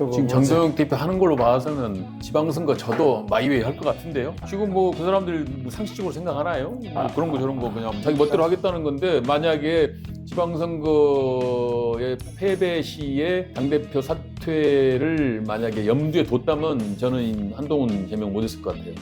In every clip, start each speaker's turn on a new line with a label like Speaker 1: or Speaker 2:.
Speaker 1: 지금 장동영 대표 하는 걸로 봐서는 지방선거 저도 마이웨이 할 것 같은데요. 지금 뭐 그 사람들 뭐 상식적으로 생각하나요? 뭐 그런 거 저런 거 그냥 자기 멋대로 하겠다는 건데, 만약에 지방선거의 패배 시에 당대표 사퇴를 만약에 염두에 뒀다면 저는 한동훈 제명 못 했을 것 같아요.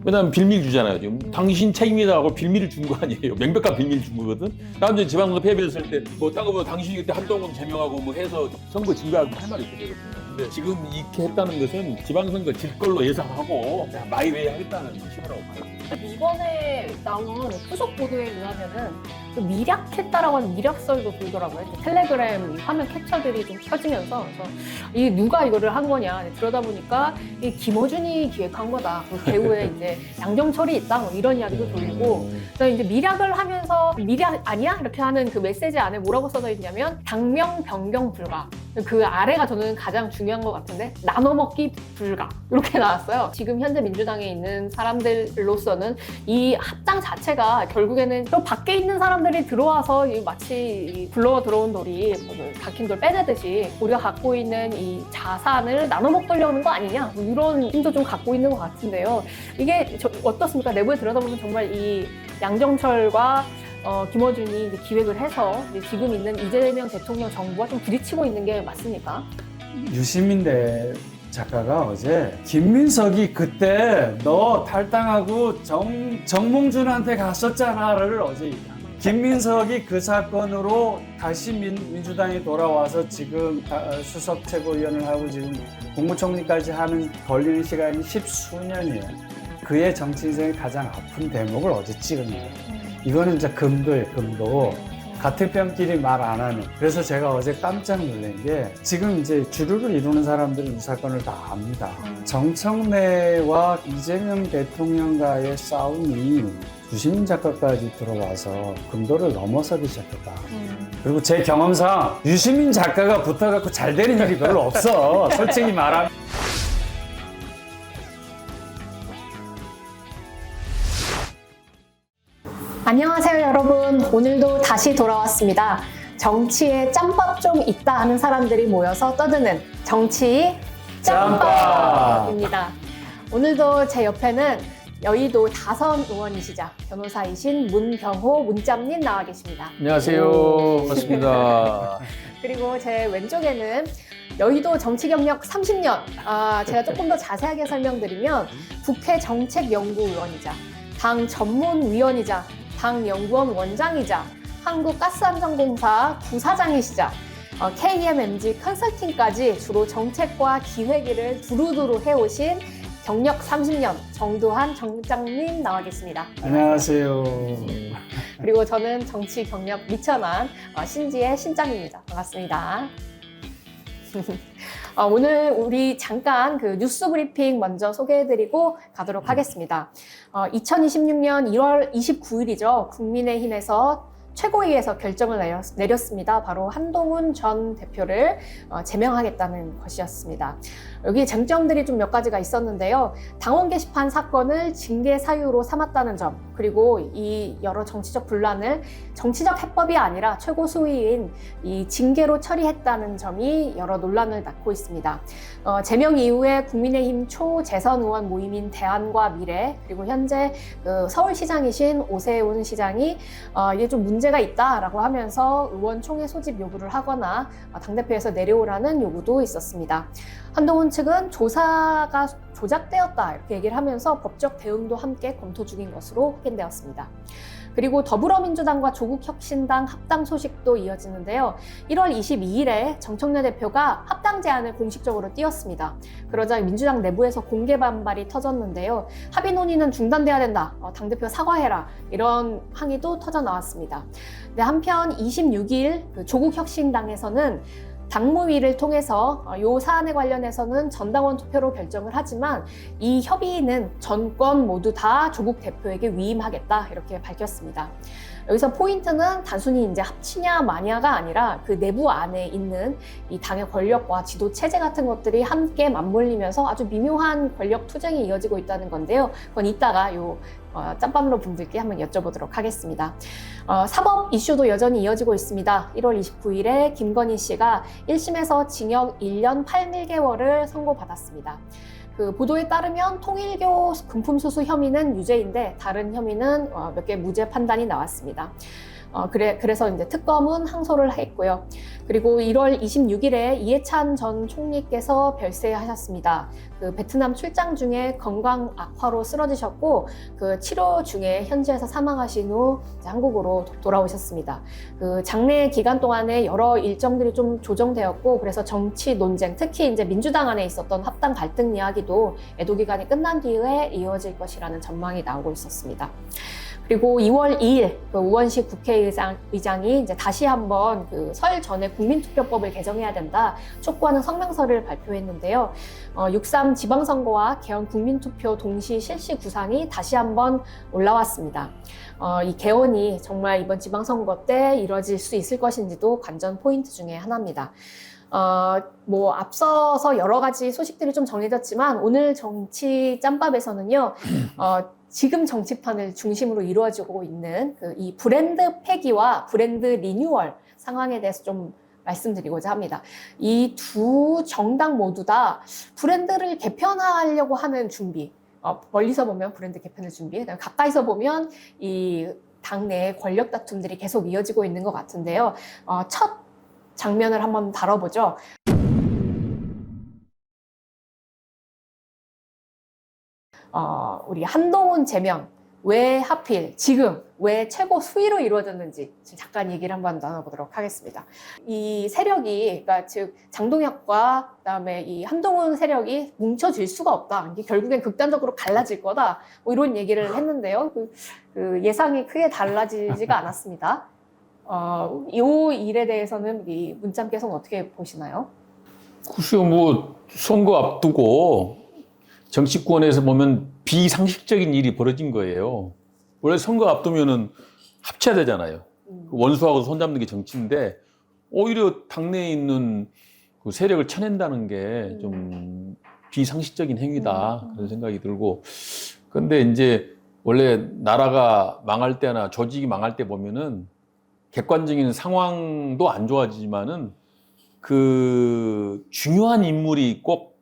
Speaker 1: 왜냐하면 빌미를 주잖아요. 지금 당신 책임이다 하고 빌미를 준 거 아니에요. 명백한 빌미를 준 거거든. 다음 주에 지방선거 패배했을 때 뭐 딴 거 보면 당신이 그때 한동훈 제명하고 뭐 해서 선거 진거하고 할 말이 있게 되거든요. 근데 지금 이렇게 했다는 것은 지방선거 질 걸로 예상하고 그냥 마이웨이 하겠다는 식으로 봐요.
Speaker 2: 이번에 나온 후속 보도에 의하면은 그 미략했다라고 하는 미략설도 돌더라고요. 텔레그램 화면 캡처들이 좀 켜지면서, 그래서 이 누가 이거를 한 거냐 들여다 보니까 이 김어준이 기획한 거다. 그 배우에 이제 양정철이 있다. 뭐 이런 이야기도 돌리고, 그래서 이제 미략을 하면서 미략 아니야? 이렇게 하는 그 메시지 안에 뭐라고 써져 있냐면 당명 변경 불가. 그 아래가 저는 가장 중요한 것 같은데, 나눠먹기 불가 이렇게 나왔어요. 지금 현재 민주당에 있는 사람들로서는 이 합당 자체가 결국에는 또 밖에 있는 사람들이 들어와서 마치 굴러 들어온 돌이 박힌 돌 빼내듯이 우리가 갖고 있는 이 자산을 나눠먹으려는 거 아니냐, 뭐 이런 힘도 좀 갖고 있는 것 같은데요. 이게 어떻습니까? 내부에 들여다보면 정말 이 양정철과 김어준이 이제 기획을 해서 이제 지금 있는 이재명 대통령 정부와 좀 부딪히고 있는 게 맞습니까?
Speaker 3: 유시민 작가가 어제 김민석이 그때 너 탈당하고 정몽준한테 갔었잖아를 어제 얘기합니다. 김민석이 그 사건으로 다시 민주당에 돌아와서 지금 수석 최고위원을 하고 지금 국무총리까지 하는 걸리는 시간이 10수년이에요. 그의 정치 인생의 가장 아픈 대목을 어제 찍은 거예요. 이거는 진짜 금도예요, 금도. 같은 편끼리 말 안 하는. 그래서 제가 어제 깜짝 놀란 게, 지금 이제 주류를 이루는 사람들은 이 사건을 다 압니다. 정청래와 이재명 대통령과의 싸움이 유시민 작가까지 들어와서 금도를 넘어서기 시작했다. 그리고 제 경험상 유시민 작가가 붙어갖고 잘 되는 일이 별로 없어. 솔직히 말하면.
Speaker 2: 안녕하세요, 여러분. 오늘도 다시 돌아왔습니다. 정치에 짬밥 좀 있다 하는 사람들이 모여서 떠드는 정치 짬밥입니다. 오늘도 제 옆에는 여의도 다선 의원이시자 변호사이신 문경호 문짬님 나와 계십니다.
Speaker 1: 안녕하세요. 반갑습니다.
Speaker 2: 그리고 제 왼쪽에는 여의도 정치 경력 30년, 제가 조금 더 자세하게 설명드리면 국회 정책연구위원이자 당 전문위원이자 당 연구원 원장이자 한국가스안전공사 부사장이시자 KMMG 컨설팅까지 주로 정책과 기획 일을 두루두루 해오신 경력 30년 정두환 정장님 나와 계십니다.
Speaker 3: 안녕하세요.
Speaker 2: 그리고 저는 정치 경력 미천한 신지의 신짱입니다. 반갑습니다. 오늘 우리 잠깐 그 뉴스 브리핑 먼저 소개해드리고 가도록 하겠습니다. 2026년 1월 29일이죠. 국민의힘에서 최고위에서 결정을 내렸습니다. 바로 한동훈 전 대표를 제명하겠다는 것이었습니다. 여기 쟁점들이 좀 몇 가지가 있었는데요. 당원 게시판 사건을 징계 사유로 삼았다는 점, 그리고 이 여러 정치적 분란을 정치적 해법이 아니라 최고 수위인 이 징계로 처리했다는 점이 여러 논란을 낳고 있습니다. 제명 이후에 국민의힘 초재선 의원 모임인 대안과 미래, 그리고 현재 서울시장이신 오세훈 시장이 이게 좀 문제가 있다라고 하면서 의원총회 소집 요구를 하거나 당대표에서 내려오라는 요구도 있었습니다. 한동훈 측은 조사가 조작되었다 이렇게 얘기를 하면서 법적 대응도 함께 검토 중인 것으로 확인되었습니다. 그리고 더불어민주당과 조국혁신당 합당 소식도 이어지는데요. 1월 22일에 정청래 대표가 합당 제안을 공식적으로 띄웠습니다. 그러자 민주당 내부에서 공개 반발이 터졌는데요. 합의 논의는 중단돼야 된다. 당대표 사과해라. 이런 항의도 터져 나왔습니다. 근데 한편 26일 조국혁신당에서는 당무위를 통해서 이 사안에 관련해서는 전당원 투표로 결정을 하지만 이 협의는 전권 모두 다 조국 대표에게 위임하겠다 이렇게 밝혔습니다. 여기서 포인트는 단순히 이제 합치냐 마냐가 아니라 그 내부 안에 있는 이 당의 권력과 지도 체제 같은 것들이 함께 맞물리면서 아주 미묘한 권력 투쟁이 이어지고 있다는 건데요. 그건 이따가 요 짬밥러 분들께 한번 여쭤보도록 하겠습니다. 사법 이슈도 여전히 이어지고 있습니다. 1월 29일에 김건희 씨가 1심에서 징역 1년 8개월을 선고받았습니다. 그 보도에 따르면 통일교 금품수수 혐의는 유죄인데 다른 혐의는 몇 개 무죄 판단이 나왔습니다. 그래서 이제 특검은 항소를 했고요. 그리고 1월 26일에 이해찬 전 총리께서 별세하셨습니다. 그 베트남 출장 중에 건강 악화로 쓰러지셨고 그 치료 중에 현지에서 사망하신 후 이제 한국으로 돌아오셨습니다. 그 장례 기간 동안에 여러 일정들이 좀 조정되었고 그래서 정치 논쟁, 특히 이제 민주당 안에 있었던 합당 갈등 이야기도 애도 기간이 끝난 뒤에 이어질 것이라는 전망이 나오고 있었습니다. 그리고 2월 2일 그 우원식 국회의장이 이제 다시 한번 그 설 전에 국민투표법을 개정해야 된다 촉구하는 성명서를 발표했는데요. 6.3 지방선거와 개헌 국민투표 동시 실시 구상이 다시 한번 올라왔습니다. 이 개헌이 정말 이번 지방선거 때 이뤄질 수 있을 것인지도 관전 포인트 중에 하나입니다. 뭐 앞서서 여러 가지 소식들이 좀 정해졌지만 오늘 정치 짬밥에서는요. 지금 정치판을 중심으로 이루어지고 있는 이 브랜드 폐기와 브랜드 리뉴얼 상황에 대해서 좀 말씀드리고자 합니다. 이 두 정당 모두 다 브랜드를 개편하려고 하는 준비, 멀리서 보면 브랜드 개편의 준비, 가까이서 보면 이 당내 권력 다툼들이 계속 이어지고 있는 것 같은데요. 첫 장면을 한번 다뤄보죠. 우리 한동훈 제명 왜 하필 지금 왜 최고 수위로 이루어졌는지 잠깐 얘기를 한번 나눠보도록 하겠습니다. 이 세력이 그러니까 즉 장동혁과 그다음에 이 한동훈 세력이 뭉쳐질 수가 없다. 이게 결국엔 극단적으로 갈라질 거다. 뭐 이런 얘기를 했는데요. 그 예상이 크게 달라지지가 않았습니다. 이 일에 대해서는 이 문짬께서는 어떻게 보시나요?
Speaker 1: 글쎄요, 뭐 선거 앞두고 정치권에서 보면 비상식적인 일이 벌어진 거예요. 원래 선거 앞두면은 합쳐야 되잖아요. 원수하고 손잡는 게 정치인데 오히려 당내에 있는 그 세력을 쳐낸다는 게 좀 비상식적인 행위다 그런 생각이 들고. 그런데 이제 원래 나라가 망할 때나 조직이 망할 때 보면은 객관적인 상황도 안 좋아지지만은 그 중요한 인물이 꼭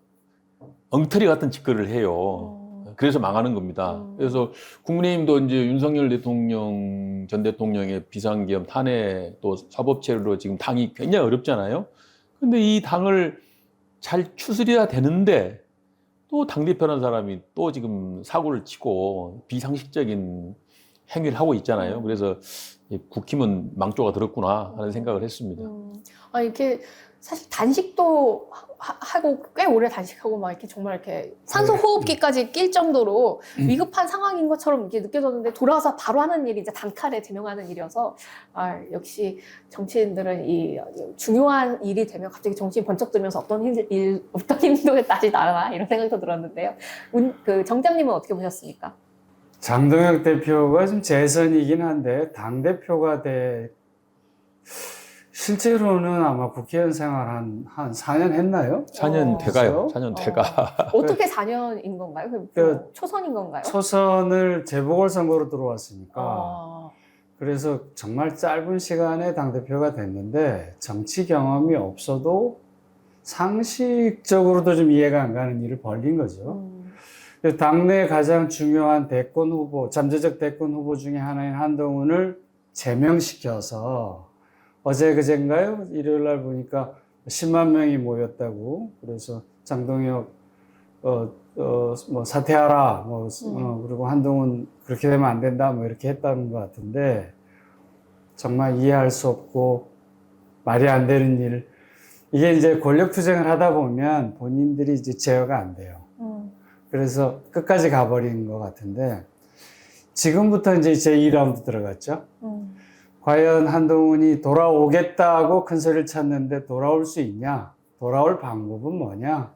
Speaker 1: 엉터리 같은 짓거리를 해요. 그래서 망하는 겁니다. 그래서 국민의힘도 이제 윤석열 대통령 전 대통령의 비상계엄 탄핵 또 사법체로 지금 당이 굉장히 어렵잖아요. 근데 이 당을 잘 추스려야 되는데 또 당대표라는 사람이 또 지금 사고를 치고 비상식적인 행위를 하고 있잖아요. 그래서 국힘은 망조가 들었구나 하는 생각을 했습니다.
Speaker 2: 이렇게 사실 단식도 하고 꽤 오래 단식하고 막 이렇게 정말 이렇게 산소 호흡기까지 낄 정도로 위급한 상황인 것처럼 이렇게 느껴졌는데 돌아와서 바로 하는 일이 이제 단칼에 제명하는 일이어서 역시 정치인들은 이 중요한 일이 되면 갑자기 정신이 번쩍 들면서 어떤 힘도 다시 나나 이런 생각도 들었는데요. 그 정장님은 어떻게 보셨습니까?
Speaker 3: 장동혁 대표가 좀 재선이긴 한데 당대표가 실제로는 아마 국회의원 생활 한 4년 했나요?
Speaker 1: 4년 돼가요. 4년 돼가.
Speaker 2: 어떻게 4년인 건가요? 초선인 건가요?
Speaker 3: 초선을 재보궐선거로 들어왔으니까. 그래서 정말 짧은 시간에 당대표가 됐는데 정치 경험이 없어도 상식적으로도 좀 이해가 안 가는 일을 벌린 거죠. 당내 가장 중요한 대권 후보, 잠재적 대권 후보 중에 하나인 한동훈을 제명시켜서 어제 그젠가요? 일요일 날 보니까 10만 명이 모였다고. 그래서 장동혁 뭐 사퇴하라. 그리고 한동훈 그렇게 되면 안 된다. 뭐 이렇게 했다는 것 같은데 정말 이해할 수 없고 말이 안 되는 일. 이게 이제 권력 투쟁을 하다 보면 본인들이 이제 제어가 안 돼요. 그래서 끝까지 가버린 것 같은데 지금부터 이제 제2라운드 들어갔죠. 과연 한동훈이 돌아오겠다고 큰 소리를 쳤는데 돌아올 수 있냐? 돌아올 방법은 뭐냐?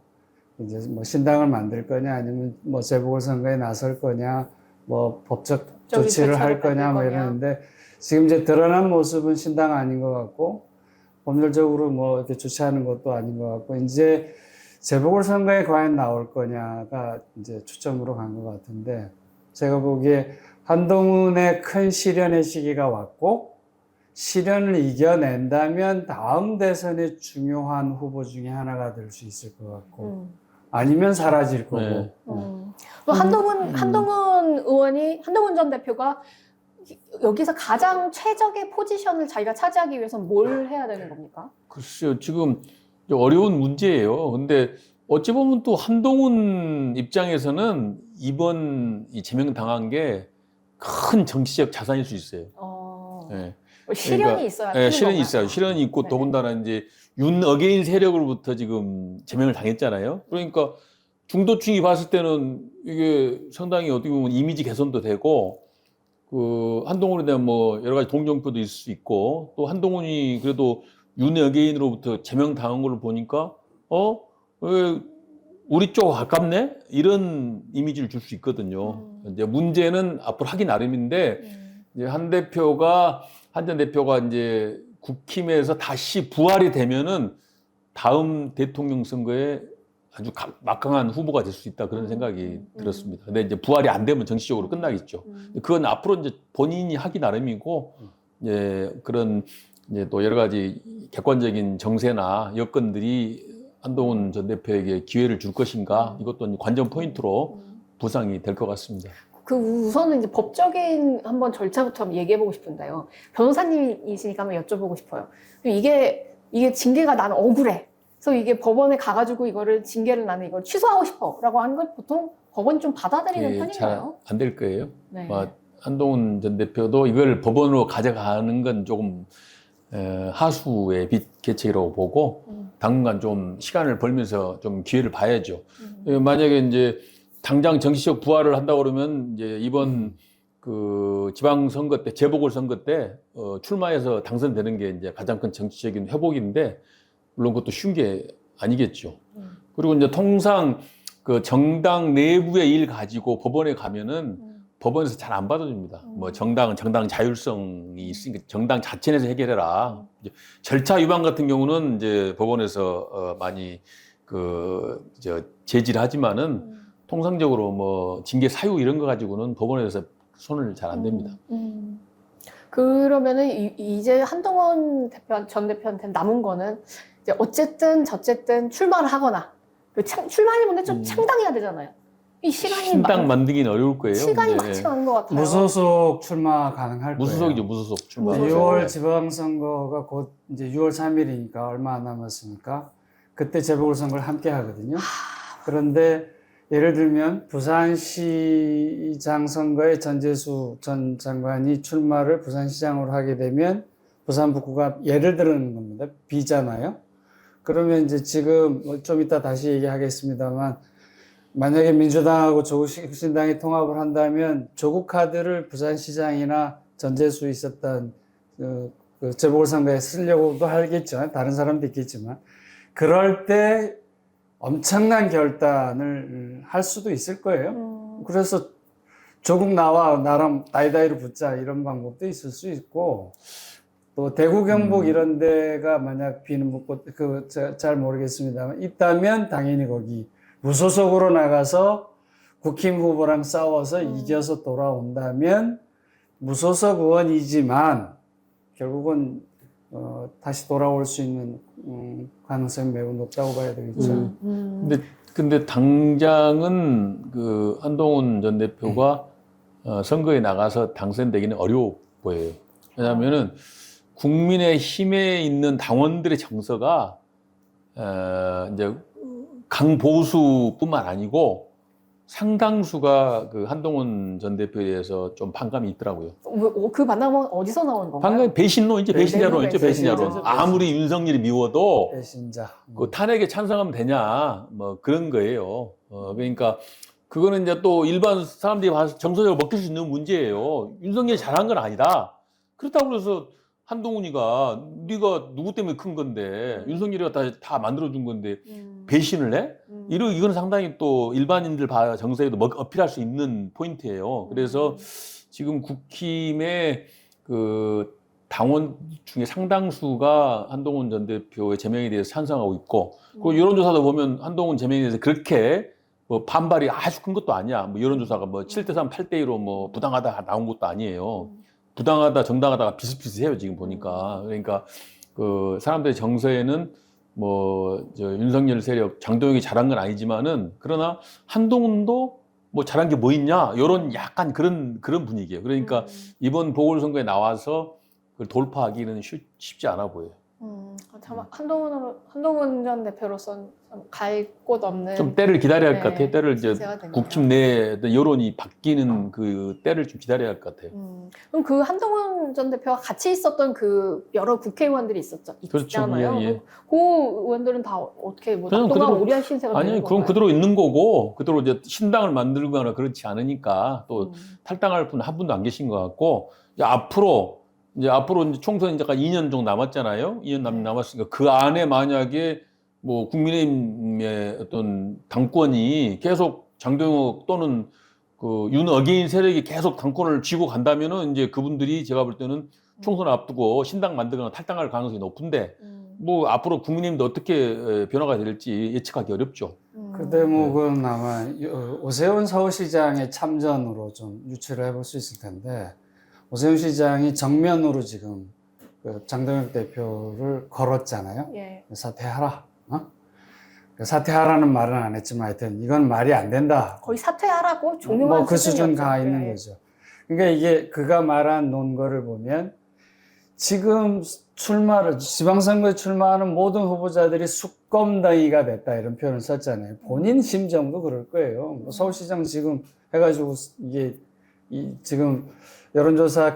Speaker 3: 이제 뭐 신당을 만들 거냐? 아니면 뭐 재보궐선거에 나설 거냐? 뭐 법적 조치를 할 거냐? 뭐 이러는데 지금 이제 드러난 모습은 신당 아닌 것 같고 법률적으로 뭐 이렇게 주최하는 것도 아닌 것 같고 이제 재보궐선거에 과연 나올 거냐가 이제 초점으로 간 것 같은데 제가 보기에 한동훈의 큰 시련의 시기가 왔고 시련을 이겨낸다면 다음 대선의 중요한 후보 중에 하나가 될 수 있을 것 같고 아니면 사라질 거고.
Speaker 1: 네.
Speaker 2: 또 한동훈 의원이, 한동훈 전 대표가 여기서 가장 최적의 포지션을 자기가 차지하기 위해서 뭘 해야 되는 겁니까?
Speaker 1: 글쎄요, 지금 어려운 문제예요. 근데 어찌 보면 또 한동훈 입장에서는 이번 이 제명당한 게 큰 정치적 자산일 수 있어요. 네.
Speaker 2: 시련이
Speaker 1: 그러니까,
Speaker 2: 있어야
Speaker 1: 네, 시련이
Speaker 2: 건가요?
Speaker 1: 있어요. 시련이 있고
Speaker 2: 네.
Speaker 1: 더군다나 이제 윤 어게인 세력으로부터 지금 제명을 당했잖아요. 그러니까 중도층이 봤을 때는 이게 상당히 어떻게 보면 이미지 개선도 되고 그 한동훈에 대한 뭐 여러 가지 동정표도 있을 수 있고 또 한동훈이 그래도 윤 어게인으로부터 제명당한 걸로 보니까 왜 우리 쪽 가깝네? 이런 이미지를 줄 수 있거든요. 이제 문제는 앞으로 하기 나름인데 이제 한 전 대표가 이제 국힘에서 다시 부활이 되면은 다음 대통령 선거에 아주 막강한 후보가 될 수 있다 그런 생각이 들었습니다. 근데 이제 부활이 안 되면 정치적으로 끝나겠죠. 그건 앞으로 이제 본인이 하기 나름이고 그런 이제 또 여러 가지 객관적인 정세나 여건들이 한동훈 전 대표에게 기회를 줄 것인가 이것도 관전 포인트로 부상이 될 것 같습니다.
Speaker 2: 그 우선은 이제 법적인 한번 절차부터 한번 얘기해 보고 싶은데요. 변호사님이시니까 한번 여쭤보고 싶어요. 이게 징계가 나는 억울해. 그래서 이게 법원에 가가지고 이거를 징계를 나는 이걸 취소하고 싶어라고 하는 걸 보통 법원이 좀 받아들이는 편인가요?
Speaker 1: 잘 안 될 거예요.
Speaker 2: 네.
Speaker 1: 한동훈 전 대표도 이걸 법원으로 가져가는 건 조금 하수의 개책이라고 보고 당분간 좀 시간을 벌면서 좀 기회를 봐야죠. 만약에 이제 당장 정치적 부활을 한다고 그러면 이제 이번 그 지방선거 때 재보궐선거 때 출마해서 당선되는 게 이제 가장 큰 정치적인 회복인데 물론 그것도 쉬운 게 아니겠죠. 그리고 이제 통상 그 정당 내부의 일 가지고 법원에 가면은 법원에서 잘 안 받아줍니다. 뭐 정당은 정당 자율성이 있으니까 정당 자체 내에서 해결해라. 이제 절차 위반 같은 경우는 이제 법원에서 많이 제지를 하지만은 통상적으로 뭐 징계 사유 이런 거 가지고는 법원에서 손을 잘 안 댑니다.
Speaker 2: 그러면은 이제 한동훈 전 대표한테 남은 거는 이제 어쨌든 저쨌든 출마를 하거나 출마하는 좀 창당해야 되잖아요. 이 시간이
Speaker 1: 신당 만들기는 어려울 거예요.
Speaker 2: 시간이 많지 않은 것 같아요.
Speaker 3: 무소속 출마 가능할 거예요.
Speaker 1: 무소속이죠, 무소속 출마.
Speaker 3: 6월 지방선거가 곧 이제 6월 3일이니까 얼마 안 남았으니까 그때 재보궐선거를 함께 하거든요. 그런데 예를 들면 부산시장 선거에 전재수 전 장관이 출마를 부산시장으로 하게 되면 부산북구가 예를 들은 겁니다. 비잖아요. 그러면 이제 지금 좀 이따 다시 얘기하겠습니다만 만약에 민주당하고 조국신당이 통합을 한다면 조국 카드를 부산시장이나 전재수 있었던 그 재보궐선거에 쓰려고도 하겠죠. 다른 사람도 있겠지만 그럴 때 엄청난 결단을 할 수도 있을 거예요. 그래서 조국 나와 나랑 다이다이로 붙자 이런 방법도 있을 수 있고 또 대구 경북 이런 데가 만약 비는 묻고 잘 모르겠습니다만 있다면 당연히 거기 무소속으로 나가서 국힘 후보랑 싸워서 이겨서 돌아온다면 무소속 의원이지만 결국은 다시 돌아올 수 있는 가능성이 매우 높다고 봐야 되겠죠.
Speaker 1: 근데 당장은 그 한동훈 전 대표가 선거에 나가서 당선되기는 어려워 보여요. 왜냐하면은 국민의힘에 있는 당원들의 정서가 이제 강보수뿐만 아니고 상당수가 그 한동훈 전 대표에 대해서 좀 반감이 있더라고요.
Speaker 2: 그 반감은 어디서 나오는 건가요?
Speaker 1: 반감 배신론이죠, 배신자론 있죠, 배신자론.
Speaker 3: 배신자.
Speaker 1: 아무리 윤석열이 미워도
Speaker 3: 배신자.
Speaker 1: 그 탄핵에 찬성하면 되냐, 뭐 그런 거예요. 그러니까 그거는 이제 또 일반 사람들이 봐서 정서적으로 먹힐 수 있는 문제예요. 윤석열이 잘한 건 아니다. 그렇다고 해서 한동훈이가 네가 누구 때문에 큰 건데 윤석열이가 다 만들어준 건데 배신을 해? 이건 상당히 또 일반인들 정서에도 어필할 수 있는 포인트예요. 그래서 지금 국힘의 그 당원 중에 상당수가 한동훈 전 대표의 제명에 대해서 찬성하고 있고, 그 여론조사도 보면 한동훈 제명에 대해서 그렇게 뭐 반발이 아주 큰 것도 아니야. 뭐 여론조사가 뭐 7대3, 8대2로 뭐 부당하다 나온 것도 아니에요. 부당하다, 정당하다가 비슷비슷해요, 지금 보니까. 그러니까 그 사람들의 정서에는 뭐 저 윤석열 세력, 장동혁이 잘한 건 아니지만은 그러나 한동훈도 뭐 잘한 게 뭐 있냐? 이런 약간 그런 분위기예요. 그러니까 이번 보궐선거에 나와서 그걸 돌파하기는 쉽지 않아 보여요.
Speaker 2: 참 한동훈 전 대표로서는 갈 곳 없는
Speaker 1: 좀 때를 기다려야 할 것
Speaker 2: 네,
Speaker 1: 같아요. 때를 이제
Speaker 2: 기세가 되네요.
Speaker 1: 국힘 내에 여론이 바뀌는 그 때를 좀 기다려야 할 것 같아요.
Speaker 2: 그럼 그 한동훈 전 대표와 같이 있었던 그 여러 국회의원들이
Speaker 1: 그렇죠.
Speaker 2: 있잖아요.
Speaker 1: 예, 예.
Speaker 2: 그 의원들은 다 어떻게 뭐
Speaker 1: 저는
Speaker 2: 낙동강
Speaker 1: 그대로-
Speaker 2: 오리알 신세가
Speaker 1: 아니,
Speaker 2: 되는
Speaker 1: 그럼
Speaker 2: 건가요?
Speaker 1: 그대로 있는 거고, 그대로 이제 신당을 만들거나 그렇지 않으니까 또
Speaker 2: 음.
Speaker 1: 탈당할 분 한 분도 안 계신 것 같고, 이제 앞으로 이제 총선이 이제 2년 정도 남았잖아요. 2년 남았으니까 그 안에 만약에 뭐 국민의힘의 어떤 당권이 계속 장동혁 또는 그 윤 어게인 세력이 계속 당권을 쥐고 간다면은 이제 그분들이 제가 볼 때는 총선 앞두고 신당 만들거나 탈당할 가능성이 높은데 뭐 앞으로 국민의힘도 어떻게 변화가 될지 예측하기 어렵죠.
Speaker 3: 그 대목은 아마 오세훈 서울시장의 참전으로 좀 유추를 해볼 수 있을 텐데, 오세훈 시장이 정면으로 지금 그 장동혁 대표를 걸었잖아요.
Speaker 2: 예.
Speaker 3: 사퇴하라. 사퇴하라는 말은 안 했지만 하여튼 이건 말이 안 된다.
Speaker 2: 거의 사퇴하라고 종용한
Speaker 3: 뭐 그 수준
Speaker 2: 수준이었죠.
Speaker 3: 가 있는
Speaker 2: 예.
Speaker 3: 거죠. 그러니까 이게 그가 말한 논거를 보면 지금 지방선거에 출마하는 모든 후보자들이 수검덩이가 됐다 이런 표현을 썼잖아요. 본인 심정도 그럴 거예요. 뭐 서울시장 지금 해가지고 이게 지금 여론조사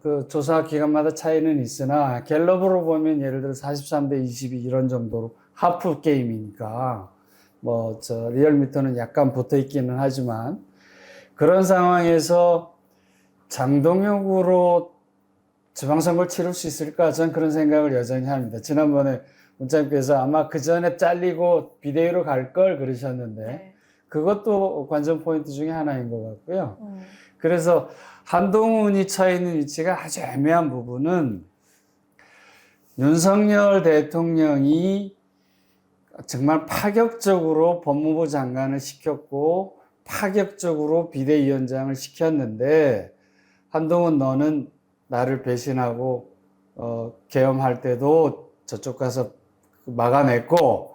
Speaker 3: 그 조사 기간마다 차이는 있으나 갤럽으로 보면 예를 들어 43대 22 이런 정도로 하프 게임이니까 뭐 저 리얼미터는 약간 붙어 있기는 하지만 그런 상황에서 장동혁으로 지방선거를 치를 수 있을까? 전 그런 생각을 여전히 합니다. 지난번에 문자님께서 아마 그 전에 잘리고 비대위로 갈 걸 그러셨는데
Speaker 2: 네.
Speaker 3: 그것도 관전 포인트 중에 하나인 것 같고요. 그래서 한동훈이 처해 있는 위치가 아주 애매한 부분은 윤석열 대통령이 정말 파격적으로 법무부 장관을 시켰고 파격적으로 비대위원장을 시켰는데 한동훈 너는 나를 배신하고 계엄할 때도 저쪽 가서 막아냈고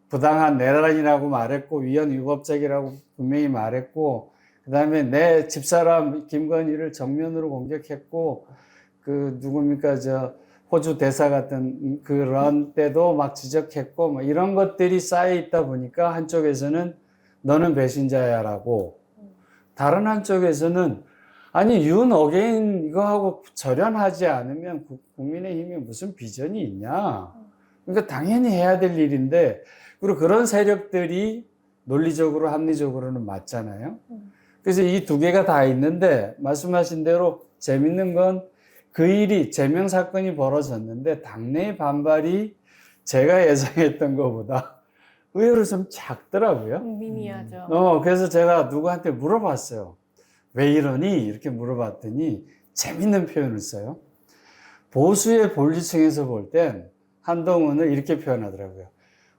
Speaker 3: 부당한 내란이라고 말했고 위헌 위법적이라고 분명히 말했고 그 다음에 내 집사람 김건희를 정면으로 공격했고 그 누굽니까 저 호주 대사 같은 그런 때도 막 지적했고 뭐 이런 것들이 쌓여 있다 보니까 한쪽에서는 너는 배신자야라고 다른 한쪽에서는 아니 윤 어게인 이거하고 절연하지 않으면 국민의힘이 무슨 비전이 있냐. 그러니까 당연히 해야 될 일인데 그리고 그런 세력들이 논리적으로 합리적으로는 맞잖아요. 그래서 이 두 개가 다 있는데 말씀하신 대로 재밌는 건 그 일이 제명 사건이 벌어졌는데 당내의 반발이 제가 예상했던 것보다 의외로 좀 작더라고요.
Speaker 2: 미미하죠.
Speaker 3: 그래서 제가 누구한테 물어봤어요. 왜 이러니? 이렇게 물어봤더니 재밌는 표현을 써요. 보수의 본리층에서 볼 땐 한동훈을 이렇게 표현하더라고요.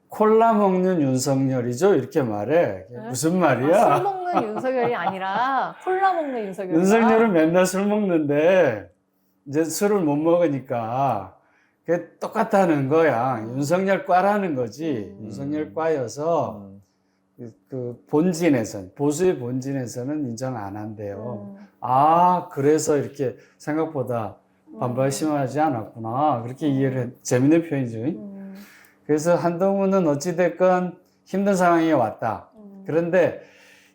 Speaker 3: 콜라 먹는 윤석열이죠? 이렇게 말해. 무슨 말이야?
Speaker 2: 술 먹는 윤석열이 아니라 콜라 먹는 윤석열.
Speaker 3: 윤석열은 맨날 술 먹는데 이제 술을 못 먹으니까 그게 똑같다는 거야. 윤석열 과라는 거지. 윤석열 과여서 그 본진에선 보수의 본진에서는 인정 안 한대요. 그래서 이렇게 생각보다 반발 심하지 않았구나. 그렇게 이해를 재밌는 표현이죠. 그래서 한동훈은 어찌됐건 힘든 상황에 왔다. 그런데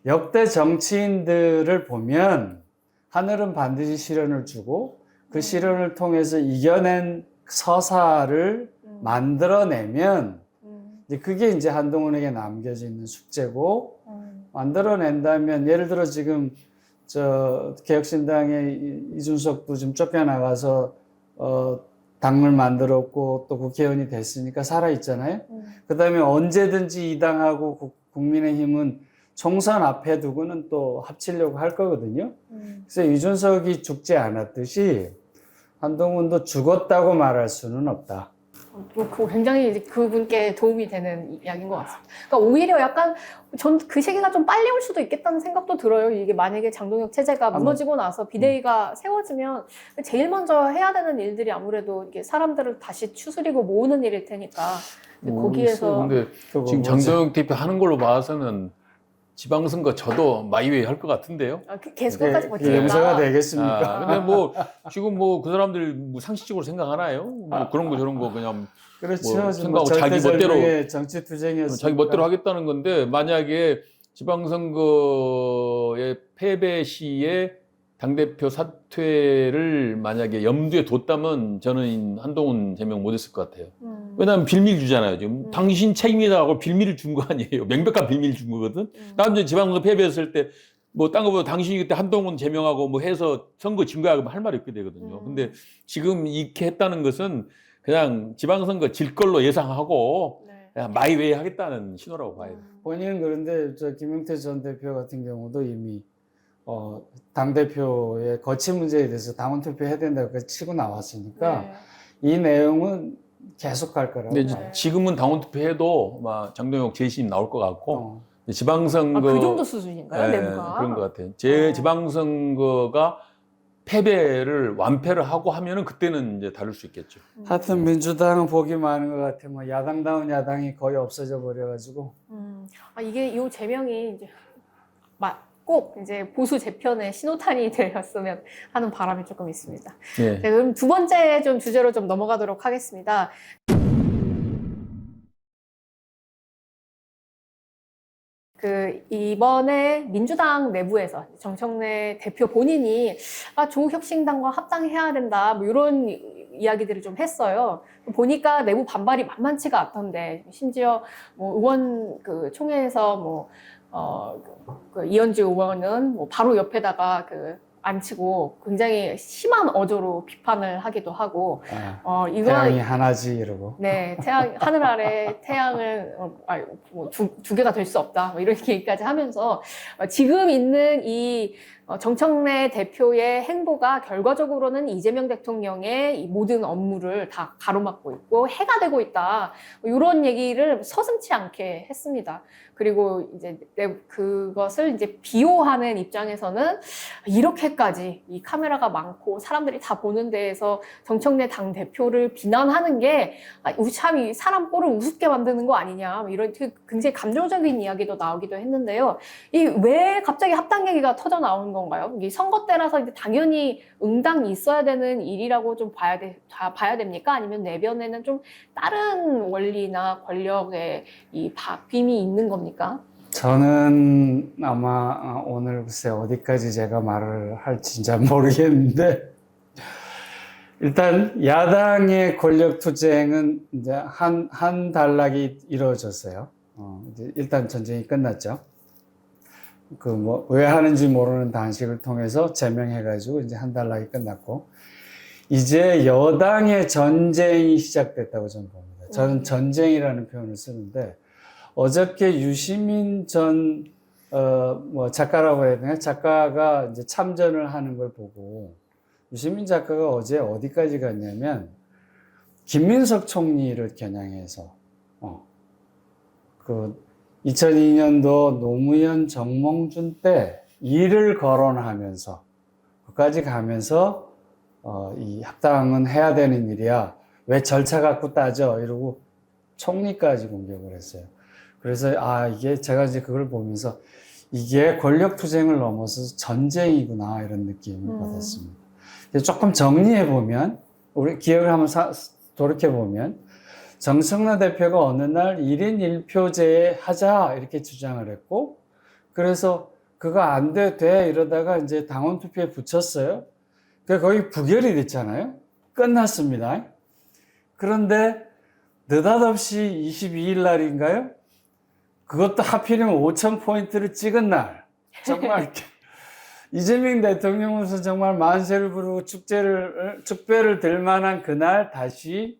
Speaker 3: 역대 정치인들을 보면 하늘은 반드시 시련을 주고 그 시련을 통해서 이겨낸 서사를 만들어내면 이제 그게 이제 한동훈에게 남겨져 있는 숙제고 만들어낸다면 예를 들어 지금 저 개혁신당의 이준석도 좀 쫓겨나가서 당을 만들었고 또 국회의원이 됐으니까 살아있잖아요. 그 다음에 언제든지 이 당하고 국민의힘은 총선 앞에 두고는 또 합치려고 할 거거든요. 그래서 이준석이 죽지 않았듯이 한동훈도 죽었다고 말할 수는 없다.
Speaker 2: 굉장히 이제 그분께 도움이 되는 이야기인 것 같습니다. 그러니까 오히려 약간 전 그 시기가 좀 빨리 올 수도 있겠다는 생각도 들어요. 이게 만약에 장동혁 체제가 무너지고 나서 비대위가 세워지면 제일 먼저 해야 되는 일들이 아무래도 이게 사람들을 다시 추스리고 모으는 일일 테니까 거기에서
Speaker 1: 근데 지금 장동혁 대표 하는 걸로 봐서는 지방선거 저도 마이웨이 할 것 같은데요.
Speaker 2: 계속 끝까지 버티겠다.
Speaker 3: 용서가 되겠습니까?
Speaker 1: 근데 뭐 지금 뭐 그 사람들 뭐 상식적으로 생각하나요? 뭐 그런 거 저런 거 그냥
Speaker 3: 그렇죠.
Speaker 1: 뭐
Speaker 3: 뭐
Speaker 1: 생각하고 자기 멋대로
Speaker 3: 정치 투쟁이었으니까.
Speaker 1: 자기 멋대로 하겠다는 건데 만약에 지방선거의 패배 시에 당대표 사퇴를 만약에 염두에 뒀다면 저는 한동훈 제명 못했을 것 같아요. 왜냐하면 빌미를 주잖아요. 지금 당신 책임이다 하고 빌미를 준 거 아니에요. 명백한 빌미를 준 거거든. 다음 이제 지방선거 패배했을 때 뭐 딴 거보다 당신이 그때 한동훈 제명하고 뭐 해서 선거 진 거야 그러면 할 말이 없게 되거든요. 근데 지금 이렇게 했다는 것은 그냥 지방선거 질 걸로 예상하고 그냥 마이웨이 하겠다는 신호라고 봐요.
Speaker 3: 본인은 그런데 저 김용태 전 대표 같은 경우도 이미 당 대표의 거취 문제에 대해서 당원 투표해야 된다고 치고 나왔으니까 이 내용은 계속 갈 거라고
Speaker 1: 근데
Speaker 3: 봐요.
Speaker 1: 지금은 당원 투표해도 막 장동혁 재심 나올 것 같고 지방선거
Speaker 2: 그 정도 수준인가요? 내부가?
Speaker 1: 그런 것 같아요. 제 지방선거가 패배를 완패를 하고 하면은 그때는 이제 다를 수 있겠죠.
Speaker 3: 하여튼 민주당은 복이 많은 것 같아요. 뭐 야당다운 야당이 거의 없어져 버려가지고.
Speaker 2: 이게 이 제명이 이제 꼭 이제 보수 재편의 신호탄이 되었으면 하는 바람이 조금 있습니다.
Speaker 1: 네.
Speaker 2: 네, 그럼 두 번째 좀 주제로 좀 넘어가도록 하겠습니다. 이번에 민주당 내부에서 정청래 대표 본인이 조국혁신당과 합당해야 된다 뭐 이런 이야기들을 좀 했어요. 보니까 내부 반발이 만만치가 않던데 심지어 뭐 의원 총회에서 이현주 의원은 뭐 바로 옆에다가 앉히고 굉장히 심한 어조로 비판을 하기도 하고
Speaker 3: 태양이 하나지 이러고.
Speaker 2: 네, 하늘 아래 태양은 두 개가 될 수 없다 뭐 이런 얘기까지 하면서 지금 있는 이 정청래 대표의 행보가 결과적으로는 이재명 대통령의 이 모든 업무를 다 가로막고 있고 해가 되고 있다 이런 얘기를 서슴지 않게 했습니다. 그리고 이제 그것을 이제 비호하는 입장에서는 이렇게까지 이 카메라가 많고 사람들이 다 보는 데에서 정청래 당 대표를 비난하는 게 참 이 사람 꼴을 우습게 만드는 거 아니냐 이런 굉장히 감정적인 이야기도 나오기도 했는데요. 왜 갑자기 합당 얘기가 터져 나오는 건가요? 이 선거 때라서 이제 당연히 응당이 있어야 되는 일이라고 좀 봐야 됩니까? 아니면 내변에는 좀 다른 원리나 권력의 이 빔이 있는 겁니까?
Speaker 3: 저는 아마 오늘 글쎄 어디까지 제가 말을 할지 잘 모르겠는데 일단 야당의 권력 투쟁은 이제 한 단락이 이루어졌어요. 이제 일단 전쟁이 끝났죠. 왜 하는지 모르는 단식을 통해서 제명해가지고 이제 한 단락이 끝났고 이제 여당의 전쟁이 시작됐다고 저는 봅니다. 저는 전쟁이라는 표현을 쓰는데 어저께 유시민 전 작가라고 해야 되나? 작가가 이제 참전을 하는 걸 보고 유시민 작가가 어제 어디까지 갔냐면 김민석 총리를 겨냥해서 2002년도 노무현 정몽준 때 일을 거론하면서 그까지 가면서 이 합당은 해야 되는 일이야. 왜 절차 갖고 따져? 이러고 총리까지 공격을 했어요. 그래서 이게 제가 이제 그걸 보면서 이게 권력 투쟁을 넘어서 전쟁이구나 이런 느낌을 받았습니다. 조금 정리해 보면 우리 기억을 한번 돌이켜 보면 정청래 대표가 어느 날 1인 1표제 하자 이렇게 주장을 했고 그래서 그거 안 돼 이러다가 이제 당원 투표에 붙였어요. 거의 부결이 됐잖아요. 끝났습니다. 그런데 느닷없이 22일 날인가요? 그것도 하필이면 5,000포인트를 찍은 날. 정말 이재명 대통령으로서 정말 만세를 부르고 축배를 들 만한 그날 다시